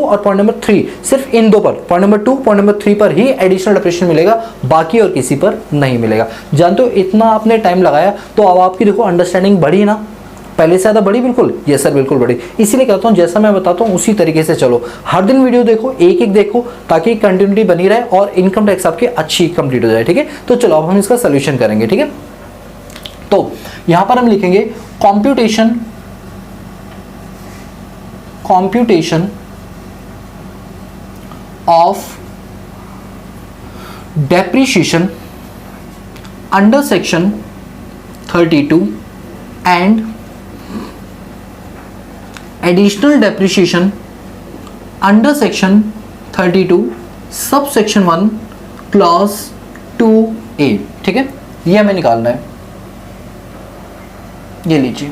और पॉइंट नंबर 3 सिर्फ इन दो पर, पॉइंट नंबर 2 पॉइंट नंबर 3 पर ही एडिशनल डेप्रिसिएशन मिलेगा, बाकी और किसी पर नहीं मिलेगा। जानते हो इतना आपने टाइम लगाया तो अब आपकी देखो अंडरस्टैंडिंग बढ़ी ना, पहले से ज़्यादा बढ़ी? बिल्कुल, यस सर बिल्कुल बढ़ी। इसीलिए कहता हूँ जैसा मैं बताता हूँ उसी तरीके से चलो, हर दिन वीडियो देखो, एक देखो, ताकि कंटिन्यूटी बनी रहे और इनकम टैक्स आपकी अच्छी कंप्लीट हो जाए। ठीक है, तो चलो अब हम इसका सोल्यूशन करेंगे। ठीक है, तो यहां पर हम लिखेंगे computation of depreciation under section 32 and additional depreciation under section 32 sub section 1 clause 2A। ठीक है, ये हमें निकालना है। ये लीजिए,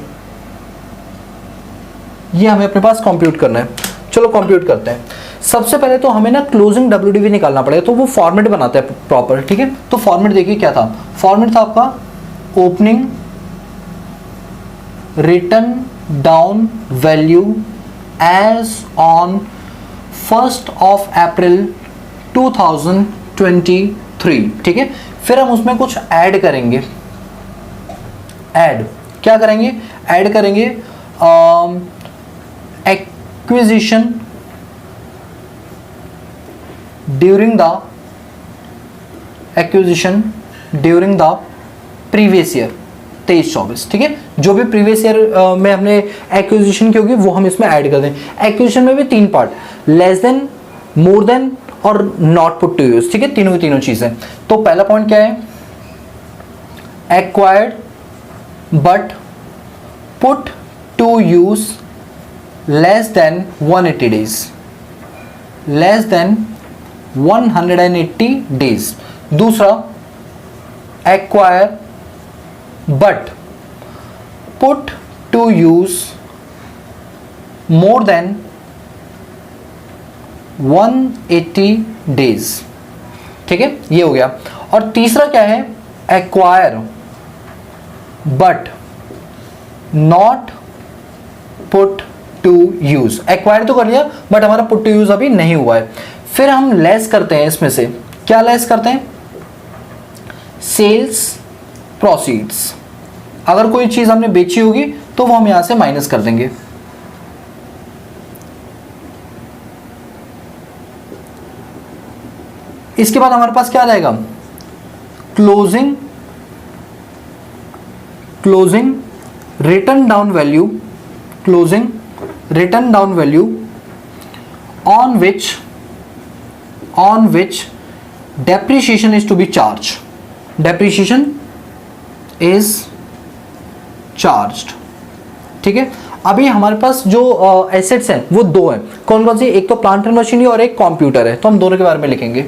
ये हमें अपने पास कंप्यूट करना है। चलो कंप्यूट करते हैं। सबसे पहले तो हमें ना क्लोजिंग WDV निकालना पड़ेगा, तो वो फॉर्मेट बनाते हैं प्रॉपर। ठीक है, तो फॉर्मेट देखिए क्या था। फॉर्मेट था आपका opening written down value as on 1 April 2023। ठीक है, फिर हम उसमें कुछ ऐड करेंगे। क्या करेंगे? ऐड करेंगे acquisition during the previous year 23-24। ठीक है, जो भी प्रीवियस ईयर में हमने एक्विजिशन की होगी वो हम इसमें ऐड कर दें। एक्विजिशन में भी 3 part, less than, more than और नॉट पुट टू यूज। ठीक है, तीनों की तीनों चीजें। तो पहला पॉइंट क्या है? Acquired but put to use less than 180 days, less than 180 days। दूसरा, acquire but put to use more than 180 days। ठीक है, ये हो गया। और तीसरा क्या है? Acquire but not put to use. Acquire तो कर लिया बट हमारा पुट टू यूज अभी नहीं हुआ है। फिर हम लेस करते हैं, इसमें से क्या लेस करते हैं? Sales proceeds. अगर कोई चीज हमने बेची होगी तो वो हम यहां से माइनस कर देंगे। इसके बाद हमारे पास क्या रहेगा? Closing written down value on which depreciation is to be charged। depreciation is charged। ठीक है, अभी हमारे पास जो एसेट्स हैं वो 2 हैं। कौन कौन सी? एक तो प्लांट एंड मशीनरी और एक कंप्यूटर है, तो हम दोनों के बारे में लिखेंगे।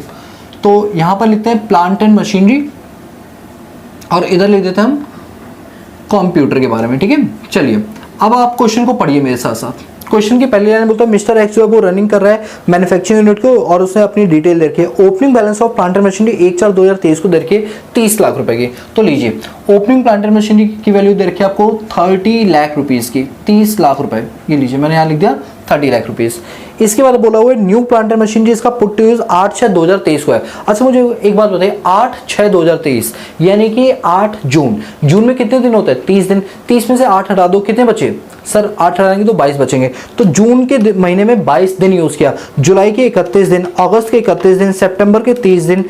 तो यहां पर लिखते हैं प्लांट एंड मशीनरी और इधर लिख देते हैं हम कंप्यूटर के बारे में। ठीक है, चलिए अब आप क्वेश्चन को पढ़िए मेरे साथ साथ। क्वेश्चन की पहली लाइन बोलता है मिस्टर एक्स जो है वो रनिंग कर रहा है मैन्युफैक्चरिंग यूनिट को और उसने अपनी डिटेल दे रखी है। Opening balance of plant and machinery 1/4/2023 को दे रखी है 30 लाख रुपए की। तो लीजिए ओपनिंग प्लांट एंड मशीनरी की वैल्यू दे रखी है आपको 30 लाख रुपीस की, 30 लाख रुपए। ये लीजिए मैंने यहाँ लिख दिया 30 लाख रुपीस। इसके बाद बोला हुआ है न्यू प्लांट एंड मशीनरी, इसका पुट टू यूज 8/6/2023 को है। अच्छा मुझे एक बात बताइए, 8/6/2023 यानी कि 8 जून, जून में कितने दिन होते हैं? 30 दिन। 30 में से 8 हटा दो, कितने बचे सर? 8 हटाएंगे तो 22 बचेंगे। तो जून के महीने में 22 दिन यूज किया, जुलाई के 31 दिन, अगस्त के 31 दिन, सितंबर के 30 दिन,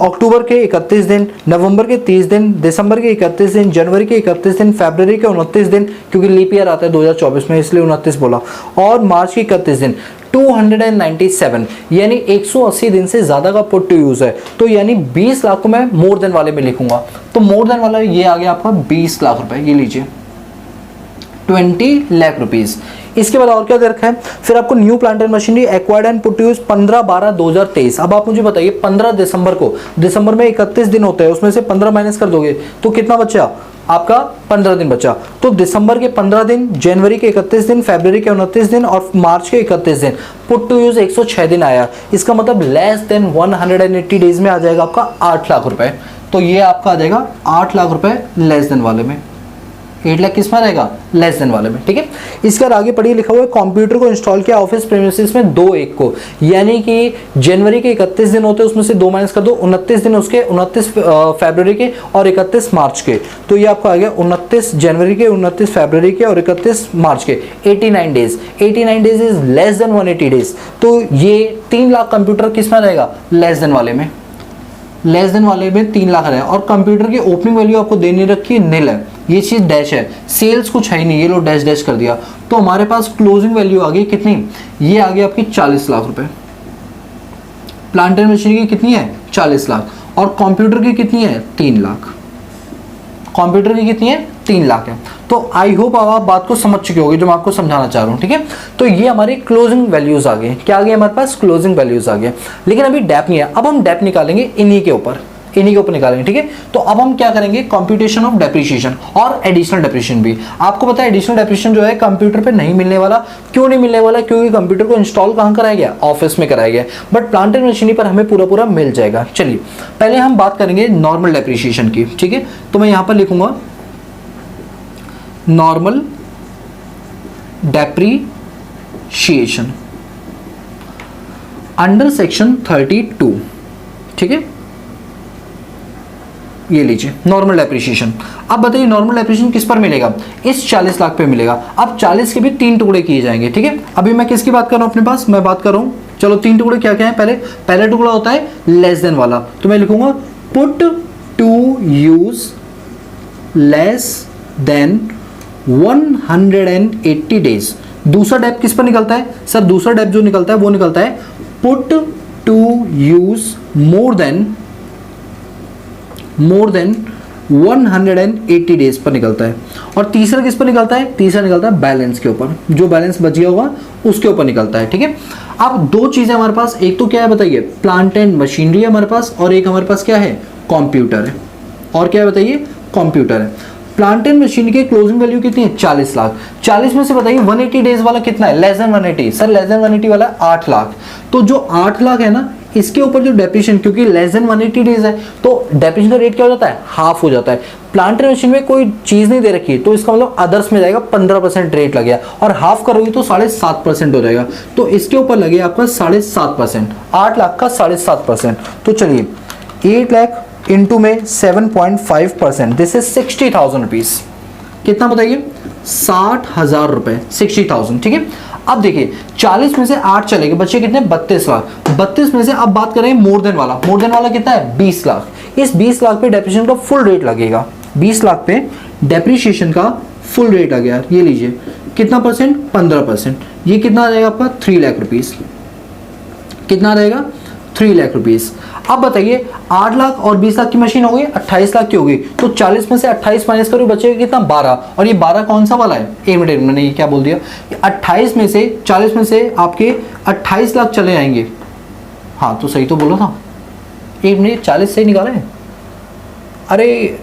अक्टूबर के 31 दिन, नवंबर के 30 दिन, दिसंबर के 31 दिन, जनवरी के 31 दिन, फरवरी के 29 दिन, क्योंकि लीप ईयर आता है 2024 में इसलिए 29 बोला, और मार्च के 31 दिन। 297 यानी 180 दिन से ज्यादा का पुट टू यूज है। तो यानी 20 लाख को मैं मोर देन वाले में लिखूंगा। तो मोर देन वाला ये आ गया आपका 20 लाख रुपए। ये लीजिए 20 लाख रुपीस। इसके बाद और क्या दे रखा है? फिर आपको new plant and machinery acquired and put to use 15/12/2023। अब आप मुझे बताइए 15 दिसंबर को, दिसंबर में 31 दिन होते हैं, उसमें से 15 माइनस कर दोगे तो कितना बचा आपका? 15 दिन बचा। तो दिसंबर के 15 दिन, जनवरी के 31 दिन, फरवरी के 29 दिन और मार्च के 31 दिन। पुट टू यूज 106 दिन आया। इसका मतलब लेस देन 180 डेज में आ जाएगा आपका 8 लाख रुपए। तो ये आपका आ जाएगा 8 लाख रुपए लेस देन वाले में। 8 लाख किस में रहेगा? लेस देन वाले में। ठीक है, इसका आगे पढ़िए लिखा हुआ है कंप्यूटर को इंस्टॉल किया ऑफिस प्रीमिसेस में 2/1 को, यानी कि जनवरी के 31 दिन होते हैं, उसमें से 2 माइनस कर दो, 29 दिन उसके, 29 फरवरी के और 31 मार्च के। तो ये आपका आ गया 29 जनवरी के, 29 फरवरी के और 31 मार्च के, 89 days. 89 days is less than 180 days. तो ये 3 लाख कंप्यूटर किस में रहेगा? लेस देन वाले में। लेस देन वाले में 3 लाख है। और कंप्यूटर की ओपनिंग वैल्यू आपको देनी रखी है निल है, ये चीज डैश है, सेल्स कुछ है ही नहीं, ये लो डैश डैश कर दिया। तो हमारे पास क्लोजिंग वैल्यू आ गई कितनी? ये आ गई आपकी 40 लाख रुपए। प्लांट एंड मशीनरी की कितनी है? 40 लाख। और कंप्यूटर की कितनी है? 3 लाख। कंप्यूटर की कितनी है? 3 लाख है। तो आई होप आप बात को समझ चुके होंगे जो मैं आपको समझाना चाह रहा हूँ। ठीक है, तो ये हमारी क्लोजिंग वैल्यूज आ गए। क्या आ गए हमारे पास? क्लोजिंग वैल्यूज आ गए। लेकिन अभी डेप नहीं है, अब हम डेप निकालेंगे इन्हीं के ऊपर, इन्हीं के ऊपर निकालेंगे। ठीक है, तो अब हम क्या करेंगे? कंप्यूटेशन ऑफ डेप्रिसिएशन और एडिशनल डेप्रिसिएशन भी। आपको पता है एडिशनल डेप्रिसिएशन जो है कंप्यूटर पे नहीं मिलने वाला। क्यों नहीं मिलने वाला? क्योंकि कंप्यूटर को इंस्टॉल कहाँ कराया गया? ऑफिस में कराया गया। बट प्लांट एंड मशीनरी पर हमें पूरा पूरा मिल जाएगा। चलिए पहले हम बात करेंगे नॉर्मल डेप्रिसिएशन की। ठीक है, तो मैं यहां पर लिखूंगा नॉर्मल डेप्रिसिएशन अंडर सेक्शन 32। ठीक है, ये लीजिए नॉर्मल डेप्रिसिएशन। अब बताइए नॉर्मल डेप्रिसिएशन किस पर मिलेगा? इस 40 लाख पे मिलेगा। अब 40 के भी 3 टुकड़े किए जाएंगे। ठीक है, अभी मैं किसकी बात कर रहा हूं अपने पास? मैं बात कर रहा हूं, चलो 3 टुकड़े क्या क्या है? पहले टुकड़ा होता है लेस देन वाला, तो मैं लिखूंगा put to use less than 180 days. दूसरा डेप किस पर निकलता है सर? दूसरा डेप जो निकलता है वो निकलता है put to use more than 180 days पर निकलता है। और तीसरा किस पर निकलता है? तीसरा निकलता है बैलेंस के ऊपर, जो बैलेंस बच गया होगा उसके ऊपर निकलता है। ठीक है, अब 2 चीजें हमारे पास, एक तो क्या है बताइए? प्लांट एंड मशीनरी है हमारे पास, और एक हमारे पास क्या है? कंप्यूटर है। और क्या है बताइए? कंप्यूटर है। प्लांट एंड मशीनरी की क्लोजिंग वैल्यू कितनी है? 40 लाख। 40 में से बताइए 180 डेज वाला कितना है? Less than 180। Sir less than 180 वाला 8 लाख। तो जो 8 लाख है ना, इसके ऊपर जो डेप्रिसिएशन, क्योंकि लेस देन 180 डेज है तो डेप्रिसिएशन का रेट क्या हो जाता है? हाफ हो जाता है। प्लांट एंड मशीन में कोई चीज नहीं दे रखी है तो इसका मतलब अदर्स में जाएगा, 15% रेट लगेगा, और हाफ करोगे तो 7.5% हो जाएगा। तो इसके ऊपर लगे आपका 7.5%, 8 लाख का 7.5%। तो चलिए 8 लाख इंटू में 7.5%, दिस इज 60,000 रुपीज। कितना बताइए? 60,000 रुपए, 60,000। ठीक है, अब देखिए 40 में से 8 चलेंगे, बच्चे कितने? 32 लाख। 32 में से अब बात करें मोर देन वाला। मोर देन वाला कितना है? 20 लाख। इस 20 लाख पे डेप्रिसिएशन का फुल रेट लगेगा। 20 लाख पे डेप्रिसिएशन का फुल रेट आ गया। ये लीजिए कितना परसेंट? 15%। ये कितना आ जाएगा आपका? 3 लाख रुपीज। कितना रहेगा? 3 लाख रुपीज। अब बताइए 8 लाख और 20 लाख की मशीन हो गई, 28 लाख की हो गई। तो 40 में से 28 माइनस करो, बचेगा कितना? 12। और ये 12 कौन सा वाला है? एक मिनट, मैंने ये क्या बोल दिया? 28 में से 40 में से आपके 28 लाख चले आएंगे। हाँ तो सही तो बोला था, एक मिनट 40 से ही निकाला है। अरे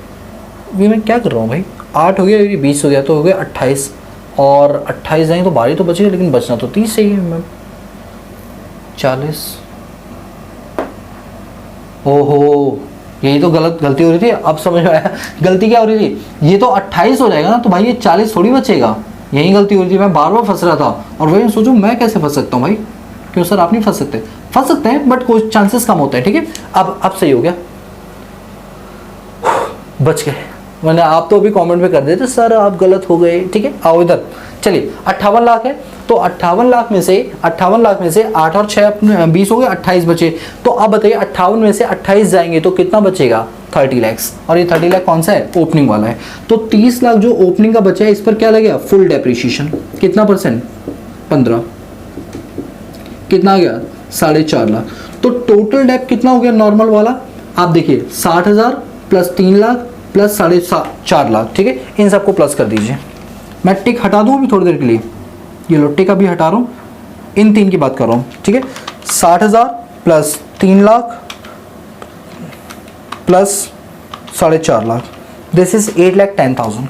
ये मैं क्या कर रहा हूँ भाई? 8 हो गया, ये 20 हो गया, तो हो गया 28, और 28 जाएंगे तो 12 तो बचेगा, लेकिन बचना तो 30 चाहिए मैम। 40, ओहो यही तो गलती हो रही थी, अब समझ में आया गलती क्या हो रही थी। ये तो 28 हो जाएगा ना, तो भाई ये 40 थोड़ी बचेगा, यही गलती हो रही थी। मैं बार बार फंस रहा था, और वही सोचूं मैं कैसे फंस सकता हूँ भाई। क्यों सर आप नहीं फंस सकते? फंस सकते हैं, बट कुछ चांसेस कम होते हैं, ठीक है। अब सही हो गया, बच गए, वरना आप तो अभी कमेंट में कर देते सर आप गलत हो गए, ठीक है। आओ इधर, चलिए 58 लाख है, तो 58 लाख में से 8 और 6 20 हो गए, 28 बचे। तो अब बताइए 58 में से 28 जाएंगे तो कितना बचेगा? 30 लाख। और ये 30 लाख कौन सा है? ओपनिंग वाला है। तो 30 लाख जो ओपनिंग का बचा है, इस पर क्या लगेगा? Full depreciation. कितना %? 15। कितना आ गया? 4.5 लाख। तो टोटल डेप कितना हो गया नॉर्मल वाला? आप देखिए 60,000 प्लस 3 लाख प्लस 4.5 लाख, ठीक है। इन सबको प्लस कर दीजिए। मैं टिक हटा दूं अभी थोड़ी देर के लिए, ये लो टिक अभी हटा रहा हूँ, इन 3 की बात कर रहा हूँ, ठीक है। 60,000 plus 3 lakh plus 4.5 lakh, this is 8,10,000,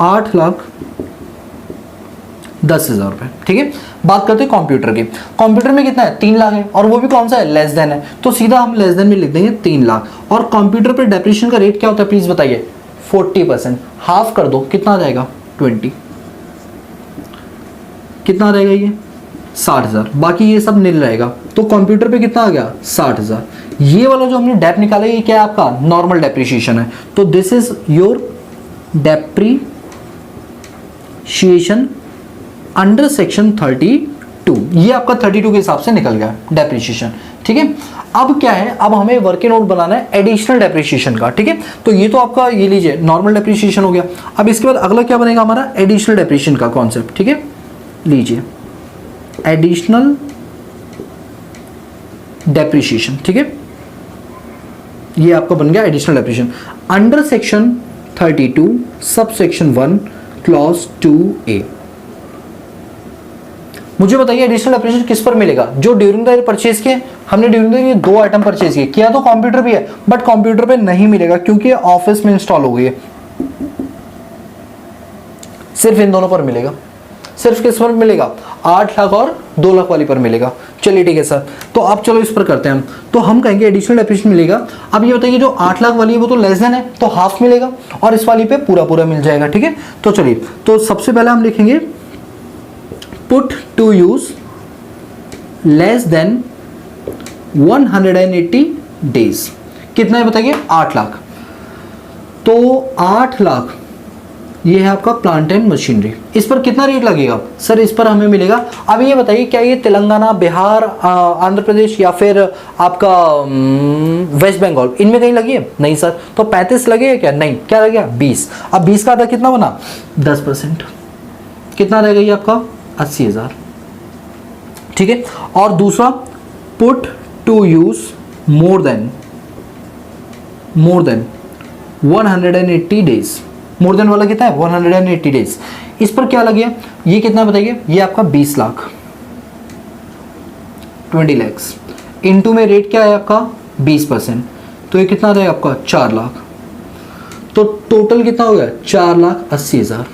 8,10,000 रुपये, ठीक है। बात करते हैं कंप्यूटर की। कंप्यूटर में कितना है? 3 लाख है, और वो भी कौन सा है? लेस देन है, तो सीधा हम लेस देन में लिख देंगे 3 लाख। और कंप्यूटर पे डेप्रिसिएशन का रेट क्या होता है प्लीज बताइए? 40%। हाफ कर दो, कितना आ जाएगा? 20। कितना रहेगा ये? 60,000। बाकी ये सब नील रहेगा, तो कंप्यूटर पे कितना आ गया? 60,000। ये वाला जो हमने डेप निकाला ये क्या है? आपका नॉर्मल डेप्रिसिएशन है। तो this is your depreciation under section 32। ये आपका 32 के हिसाब से निकल गया डेप्रिसिएशन, ठीक है। अब क्या है? अब हमें वर्किंग नोट बनाना है एडिशनल डेप्रिसिएशन का, ठीक है। तो ये तो आपका ये लीजिए नॉर्मल डेप्रिसिएशन हो गया। अब इसके बाद अगला क्या बनेगा हमारा? एडिशनल डेप्रिसिएशन का कॉन्सेप्ट, ठीक है। लीजिए एडिशनल डेप्रिसिएशन, ठीक है। ये आपका बन गया additional depreciation under section 32 sub section 1 clause 2A। मुझे बताइए एडिशनल डेप्रिसिएशन किस पर मिलेगा? जो ड्यूरिंग द ईयर परचेज किए हमने, during the year 2 item purchase किया तो कंप्यूटर भी है, बट कंप्यूटर पे नहीं मिलेगा क्योंकि ऑफिस में इंस्टॉल हो गई है। सिर्फ इन दोनों पर मिलेगा। सिर्फ किस पर मिलेगा? 8 लाख और 2 लाख वाली पर मिलेगा। चलिए ठीक है सर, तो अब चलो इस पर करते हैं हम। तो हम कहेंगे एडिशनल डेप्रिसिएशन मिलेगा। अब ये बताइए जो 8 लाख वाली है वो तो लेस देन है, तो हाफ मिलेगा, और इस वाली पे पूरा पूरा मिल जाएगा, ठीक है। तो चलिए, तो सबसे पहले हम लिखेंगे put to use less than 180 days. कितना है बताइए? 8 लाख। तो 8 लाख ये है आपका प्लांट एंड मशीनरी। इस पर कितना रेट लगेगा सर? इस पर हमें मिलेगा, अब ये बताइए क्या ये तेलंगाना, बिहार, आंध्र प्रदेश या फिर आपका वेस्ट बंगाल, इनमें कहीं लगी है? नहीं सर। तो 35 लगेगा क्या? नहीं। क्या लगेगा? 20। अब 20 का आधा कितना बना? 10%। कितना रहेगा ये आपका? 80,000, ठीक है। और दूसरा put to use more than 180 days. More than वाला कितना है? 180 डेज। इस पर क्या लगे? ये कितना बताइए? ये आपका 20 लाख, 20 लैक्स। इनटू में रेट क्या है आपका? 20%। तो ये कितना रहेगा आपका? 4 लाख। तो टोटल कितना हो गया? 4,80,000।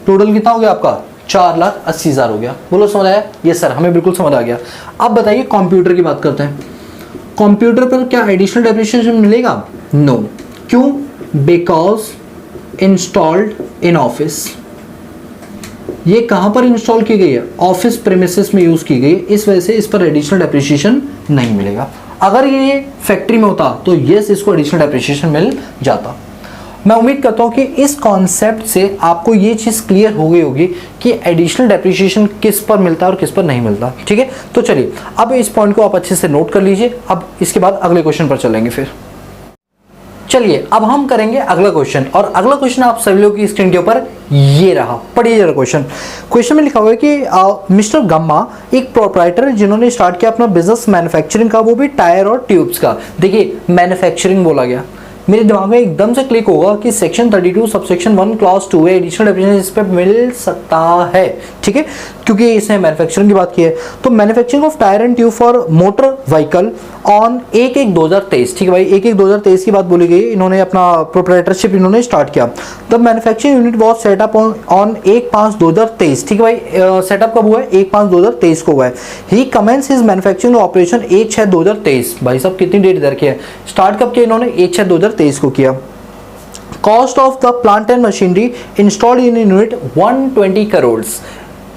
टोटल कितना हो गया आपका? 4,80,000 हो गया। बोलो समझ आया? ये सर हमें बिल्कुल समझ आ गया। अब बताइए कंप्यूटर की बात करते हैं। कंप्यूटर पर क्या एडिशनल डेप्रिसिएशन मिलेगा? नो। क्यों? Because installed in office. ये कहां पर इंस्टॉल की गई है? ऑफिस प्रेमिसेस में यूज की गई, इस वजह से इस पर एडिशनल डेप्रिसिएशन नहीं मिलेगा। अगर ये फैक्ट्री में होता तो यस इसको एडिशनल डेप्रिसिएशन मिल जाता। मैं उम्मीद करता हूं कि इस कॉन्सेप्ट से आपको ये चीज़ क्लियर हो गई होगी कि एडिशनल डेप्रिसिएशन किस पर मिलता है और किस पर नहीं मिलता, ठीक है। तो चलिए अब इस पॉइंट को आप अच्छे से नोट कर लीजिए। अब इसके बाद अगले क्वेश्चन पर चलेंगे। फिर चलिए अब हम करेंगे अगला क्वेश्चन, और अगला क्वेश्चन आप सभी लोगों की स्क्रीन के ऊपर ये रहा। पढ़िए जरा क्वेश्चन। क्वेश्चन में लिखा हुआ है कि मिस्टर गम्मा एक प्रोप्राइटर है जिन्होंने स्टार्ट किया अपना बिजनेस मैन्युफैक्चरिंग का, वो भी टायर और ट्यूब्स का। देखिए मैन्युफैक्चरिंग बोला गया, मेरे दिमाग में एकदम से क्लिक होगा कि सेक्शन 32 सबसेक्शन 1 क्लॉज 2 है, एडिशनल डेफिनेशन इस पे मिल सकता है, ठीक है, क्योंकि इसने मैन्युफैक्चरिंग की बात की है। तो manufacturing of tyre and tube for motor vehicle on 1/1/2023, ठीक है भाई, 1/1/2023 की बात बोली गई। इन्होंने अपना प्रोप्राइटरशिप इन्होंने स्टार्ट किया। The manufacturing unit was setup on 1/5/2023, ठीक है भाई, सेटअप कब हुआ है? 1/5/2023 को हुआ है। ही कमेंस हिज मैन्युफैक्चरिंग ऑपरेशन 1/6/2023। भाई साहब कितनी डेट इधर की है, स्टार्ट कब किया इन्होंने? 1/6/2023 को किया। Cost of the plant and machinery installed in unit 120 crore.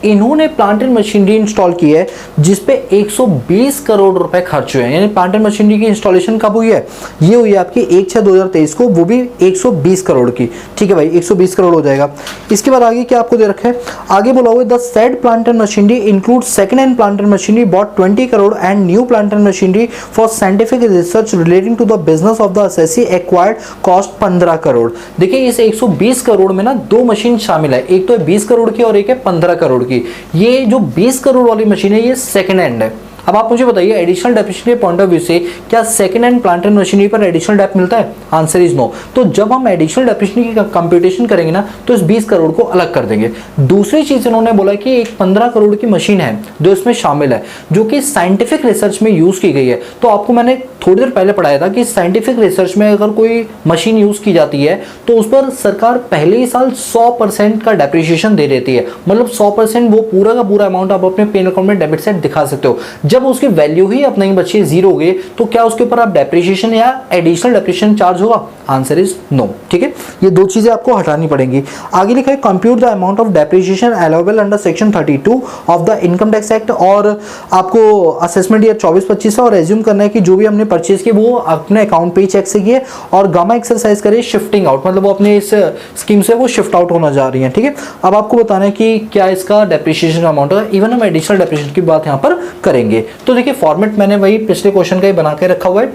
इन्होंने प्लांट एंड मशीनरी इंस्टॉल की है जिसपे 120 करोड़ रुपए खर्च हुए हैं। यानी प्लांट एंड मशीनरी की इंस्टॉलेशन कब हुई है? ये हुई है आपकी 1/6/2023 को, वो भी 120 करोड़ की, ठीक है भाई, 120 करोड़ हो जाएगा। इसके बाद आगे क्या आपको दे रखा है? आगे बोला हुआ है the said plant and machinery include second hand plant and machinery bought 20 crore and new plant and machinery for scientific research relating to the business of the assessee acquired cost 15 crore. देखिए इस 120 करोड़ में ना दो मशीन शामिल है, एक तो है 20 करोड़ की और एक है 15 करोड़ की। ये जो 20 करोड़ वाली मशीन है ये सेकंड हैंड है। अब आप मुझे बताइए एडिशनल डेप्रिसिएशन के पॉइंट ऑफ व्यू से क्या second hand plant and machinery पर एडिशनल डेप मिलता है? Answer is no. तो जब हम एडिशनल डेप्रिसिएशन की कंप्यूटेशन करेंगे ना तो इस 20 करोड़ को अलग कर देंगे। दूसरी चीज इन्होंने बोला कि एक 15 करोड़ की मशीन है जो इसमें शामिल है, जो कि साइंटिफिक रिसर्च में यूज की गई है। तो आपको मैंने थोड़ी देर पहले पढ़ाया था कि साइंटिफिक रिसर्च में अगर कोई मशीन यूज की जाती है तो उस पर सरकार पहले ही साल 100% का डेप्रिसिएशन दे देती है। मतलब 100% वो पूरा का पूरा अमाउंट आप अपने पेन अकाउंट में डेबिट साइड दिखा सकते हो। जब उसकी वैल्यू ही अब नहीं बची, जीरो हो गए, तो क्या उसके ऊपर आप डेप्रिसिएशन या एडिशनल डेप्रिसिएशन चार्ज होगा? आंसर इज नो, ठीक है। ये दो चीजें आपको हटानी पड़ेंगी। आगे लिखा है compute the amount of depreciation allowable under section 32 of the income tax act. और आपको असेसमेंट ईयर 24-25 है और एज्यूम करना है कि जो भी हमने परचेज किए वो अपने अकाउंट पे चेक से किए और गामा एक्सरसाइज करे शिफ्टिंग आउट, मतलब वो अपने इस स्कीम से वो शिफ्ट आउट होना जा रही है, ठीक है। अब आपको बताना है कि क्या इसका डेप्रिसिएशन का अमाउंट है। इवन हम एडिशनल डेप्रिसिएशन की बात यहाँ पर करेंगे। तो देखिए फॉर्मेट मैंने वही पिछले क्वेश्चन का ही बना के रखा हुआ है।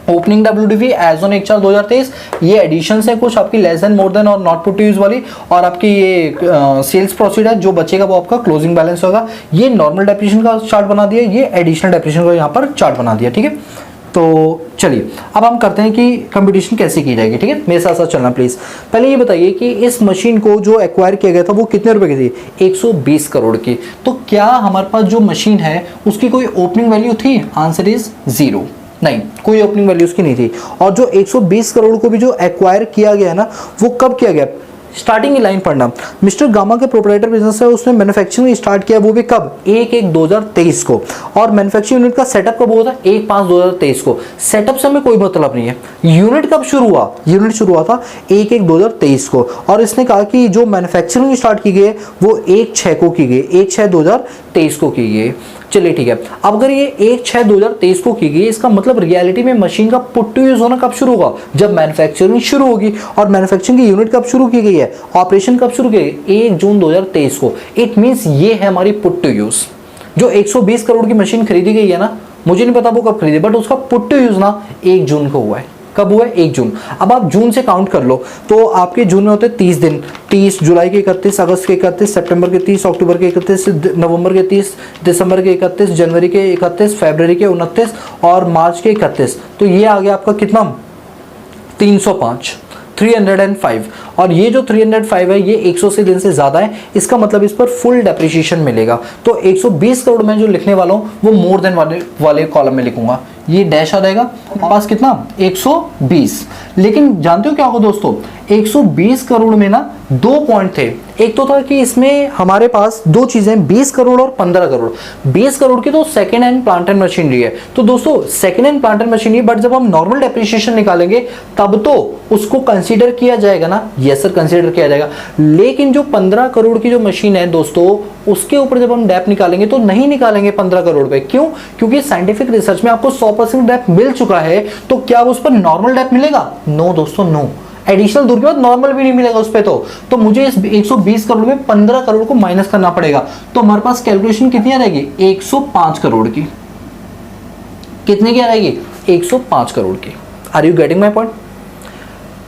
ओपनिंग WDV एज ऑन 1/4/2023, ये एडिशन है कुछ आपकी लेस देन मोर देन और नॉट पुट टू यूज वाली, और आपकी ये सेल्स प्रोसीड है, जो बचेगा वो आपका क्लोजिंग बैलेंस होगा। ये नॉर्मल डेप्रिसिएशन का चार्ट बना दिया, ये एडिशनल डेप्रिसिएशन का यहाँ पर चार्ट बना दिया, ठीक है। तो चलिए अब हम करते हैं कि कंप्यूटेशन कैसे की जाएगी, ठीक है। मेरे साथ साथ चलना प्लीज। पहले ये बताइए कि इस मशीन को जो एक्वायर किया गया था वो कितने रुपए की थी? 120 करोड़ की। तो क्या हमारे पास जो मशीन है उसकी कोई ओपनिंग वैल्यू थी? आंसर इज 0, नहीं, कोई ओपनिंग वैल्यू उसकी नहीं थी। और जो 120 करोड़ को भी जो एक्वायर किया गया है ना, वो कब किया गया? स्टार्टिंग की लाइन पढ़ना, मिस्टर गामा के प्रोप्राइटर बिजनेस है, उसने मैन्युफैक्चरिंग स्टार्ट किया, वो भी कब? 1/1/2023 को। और मैन्युफैक्चरिंग यूनिट का सेटअप कब हुआ था? 1/5/2023 को। सेटअप से हमें कोई मतलब नहीं है। यूनिट कब शुरू हुआ? यूनिट शुरू हुआ था 1/1/2023 को। और इसने कहा कि जो मैन्युफैक्चरिंग स्टार्ट की गई है वो 1/6 को की गई, 1/6/2023 को की गई। चलिए ठीक है। अब अगर ये 1/6/2023 को की गई, इसका मतलब रियलिटी में मशीन का पुट टू यूज होना कब शुरू होगा? जब मैन्युफैक्चरिंग शुरू होगी। और मैन्युफैक्चरिंग की यूनिट कब शुरू की गई है? ऑपरेशन कब शुरू की गई? 1 जून 2023 को। इट मींस ये है हमारी पुट टू यूज। जो 120 करोड़ की मशीन खरीदी गई है ना, मुझे नहीं पता वो कब खरीदी, बट उसका पुट टू यूज ना 1 जून को हुआ है। कब हुआ है? 1 जून। अब आप जून से काउंट कर लो, तो आपके जून में होते हैं 30 दिन। 30 जुलाई के 31, अगस्त के 31, सितंबर के 30, अक्टूबर के 31, नवंबर के 30, दिसंबर के 31, जनवरी के 31, फरवरी के 29 और मार्च के 31। तो ये आ गया आपका कितना? 305, 305। और ये जो 305 है ये 180 दिन से ज़्यादा है, इसका मतलब इस पर फुल डेप्रिसिएशन मिलेगा। तो 120 करोड़ में जो लिखने वाला हूँ वो मोर देन वाले कॉलम में लिखूंगा, ये डैश आ जाएगा। पास कितना? 120। लेकिन जानते हो क्या होगा दोस्तों, 120 करोड़ में ना दो पॉइंट थे। एक तो था कि इसमें हमारे पास दो चीजें 20 करोड़ और 15 करोड़। 20 करोड़ की तो second hand plant and machinery है। तो दोस्तों second hand plant and machinery, but जब हम नॉर्मल डेप्रिसिएशन निकालेंगे तब तो उसको कंसीडर किया जाएगा ना। यस सर, कंसीडर किया जाएगा। लेकिन जो 15 करोड़ की जो मशीन है दोस्तों, उसके ऊपर जब हम डेप निकालेंगे तो नहीं निकालेंगे 15 करोड़ पे। क्यों? क्योंकि साइंटिफिक रिसर्च में आपको 100% डेप मिल चुका है। तो क्या उस पर नॉर्मल डेप मिलेगा? नो दोस्तों, नो। एडिशनल दूर के बाद नॉर्मल भी नहीं मिलेगा उस पे। तो मुझे इस 120 करोड़ में 15 करोड़ को माइनस करना पड़ेगा। तो हमारे पास कैलकुलेशन कितनी आ जाएगी? 105 करोड़ की। कितने की आ जाएगी? 105 करोड़ की। Are you getting my point?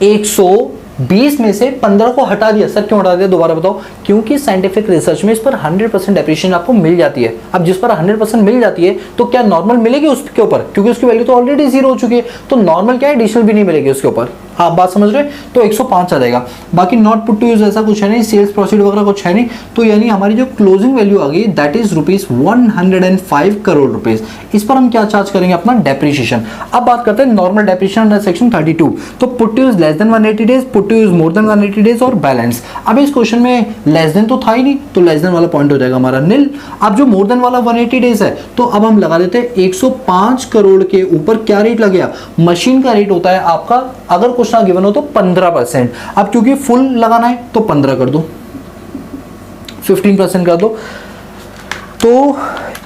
120 में से 15 को हटा दिया। सर क्यों हटा दिया? दोबारा बताओ। क्योंकि साइंटिफिक रिसर्च में इस पर 100% डेप्रिसिएशन आपको मिल जाती है। अब जिस पर 100% मिल जाती है तो क्या नॉर्मल मिलेगी उसके ऊपर, क्योंकि उसकी वैल्यू तो ऑलरेडी 0 हो चुकी है, तो नॉर्मल क्या है, एडिशनल भी नहीं मिलेगी उसके ऊपर। आप बात समझ रहे हैं? तो 105 आ जाएगा। बाकी नॉट पुट टू यूज ऐसा कुछ है नहीं, सेल्स प्रोसीड वगैरह कुछ है नहीं, तो यानी हमारी जो क्लोजिंग वैल्यू आ गई दैट इज ₹105 करोड़। इस पर हम क्या चार्ज करेंगे, अपना डेप्रिसिएशन। अब बात करते हैं नॉर्मल डेप्रिसिएशन अंडर सेक्शन 32। तो put to use less than 180 days, put to use more than 180 days और बैलेंस। अब इस क्वेश्चन में लेस देन तो था ही नहीं, तो लेस देन वाला पॉइंट हो जाएगा हमारा नील। अब जो मोर देन वाला 180 डेज है, तो अब हम लगा देते हैं 105 करोड़ के ऊपर क्या रेट लग गया, मशीन का रेट होता है आपका, अगर कुछ ना गिवन हो तो 15%। अब क्योंकि फुल लगाना है तो 15 कर दो, 15% कर दो, तो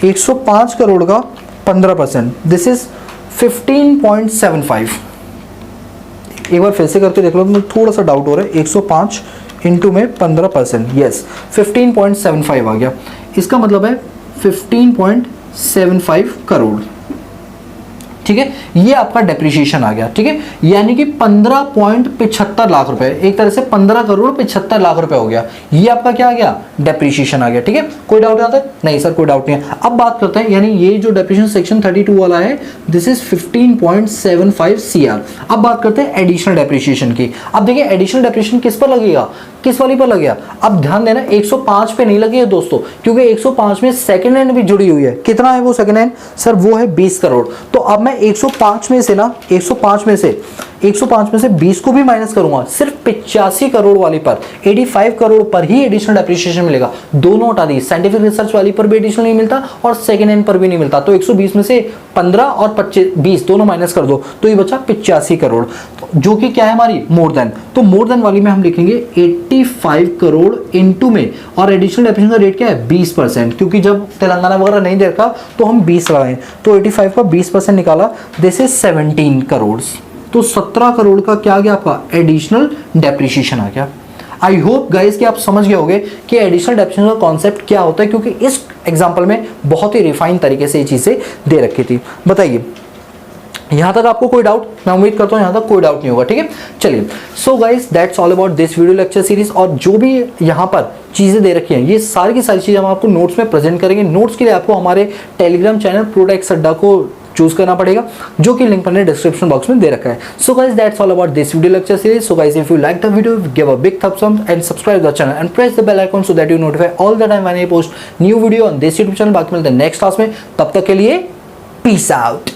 105 करोड़ का 15%, दिस इज 15.75। एक बार फिर से करके देख लो, मुझे थोड़ा सा डाउट हो रहा है। 105 इंटू में 15%, यस 15.75 आ गया। इसका मतलब है 15.75 करोड़, ठीक है, ये आपका डेप्रिसिएशन आ गया। ठीक है, यानी कि 15.75 लाख रुपए, एक तरह से 15 करोड़ 75 लाख रुपए हो गया। ये आपका क्या आ गया, डेप्रिसिएशन आ गया। ठीक है, कोई डाउट आता है? नहीं सर कोई डाउट नहीं है। अब बात करते हैं, यानी ये जो डेप्रिसिएशन सेक्शन 32 वाला है दिस इज 15.75 CR। अब बात करते हैं एडिशनल डेप्रिसिएशन की। अब देखिए एडिशनल डेप्रिसिएशन किस पर लगेगा, किस वाली पर लगेगा। अब ध्यान देना 105 पे नहीं लगी है दोस्तों, क्योंकि 105 में सेकंड हैंड भी जुड़ी हुई है। कितना है वो सेकंड हैंड, सर वो है 20 करोड़। तो अब मैं 105 में से ना 105 में से 20 को भी माइनस करूंगा, सिर्फ 85 करोड़ वाली पर, 85 करोड़ पर ही एडिशनल डेप्रिसिएशन मिलेगा। दोनों हटा दी, साइंटिफिक रिसर्च वाली पर भी एडिशनल नहीं मिलता और सेकंड हैंड पर भी नहीं मिलता। तो 120 में से 15 और 20 दोनों माइनस कर दो, तो ये बचा 85 करोड़, जो कि क्या है हमारी मोर देन। तो मोर देन वाली में हम लिखेंगे 85 करोड़ इनटू में, और एडिशनल डेप्रिसिएशन का रेट क्या है 20%, क्योंकि जब तेलंगाना वगैरह नहीं देखा तो हम 20 लगाएं, तो 85 का 20% निकाला, दिस इज 17 करोड़। तो 17 करोड़ का क्या आ गया आपका एडिशनल डेप्रिसिएशन आ गया। आई होप गाइस कि आप समझ गए होंगे कि एडिशनल डेप्रिसिएशन का कॉन्सेप्ट क्या होता है, क्योंकि इस एग्जांपल में बहुत ही रिफाइन तरीके से ये चीजें दे रखी थी। बताइए यहां तक आपको कोई डाउट? मैं उम्मीद करता हूं यहां तक कोई डाउट नहीं होगा। ठीक है, चलिए सो guys that's all about this video lecture series. और जो भी यहां पर चीजें दे रखी हैं ये सारी की सारी चीजें हम आपको नोट्स में प्रेजेंट करेंगे। नोट्स के लिए आपको हमारे टेलीग्राम चैनल प्रोडेक्स अड्डा को चूज करना पड़ेगा, जो कि लिंक मैंने डिस्क्रिप्शन बॉक्स में दे रखा है। So guys that's all about this video lecture series. So guys if you like the video give a big thumbs up and subscribe the channel and press the bell icon so that you notify all the time when I post new video on this YouTube channel. बाकी मिलते हैं next class में, तब तक के लिए peace out.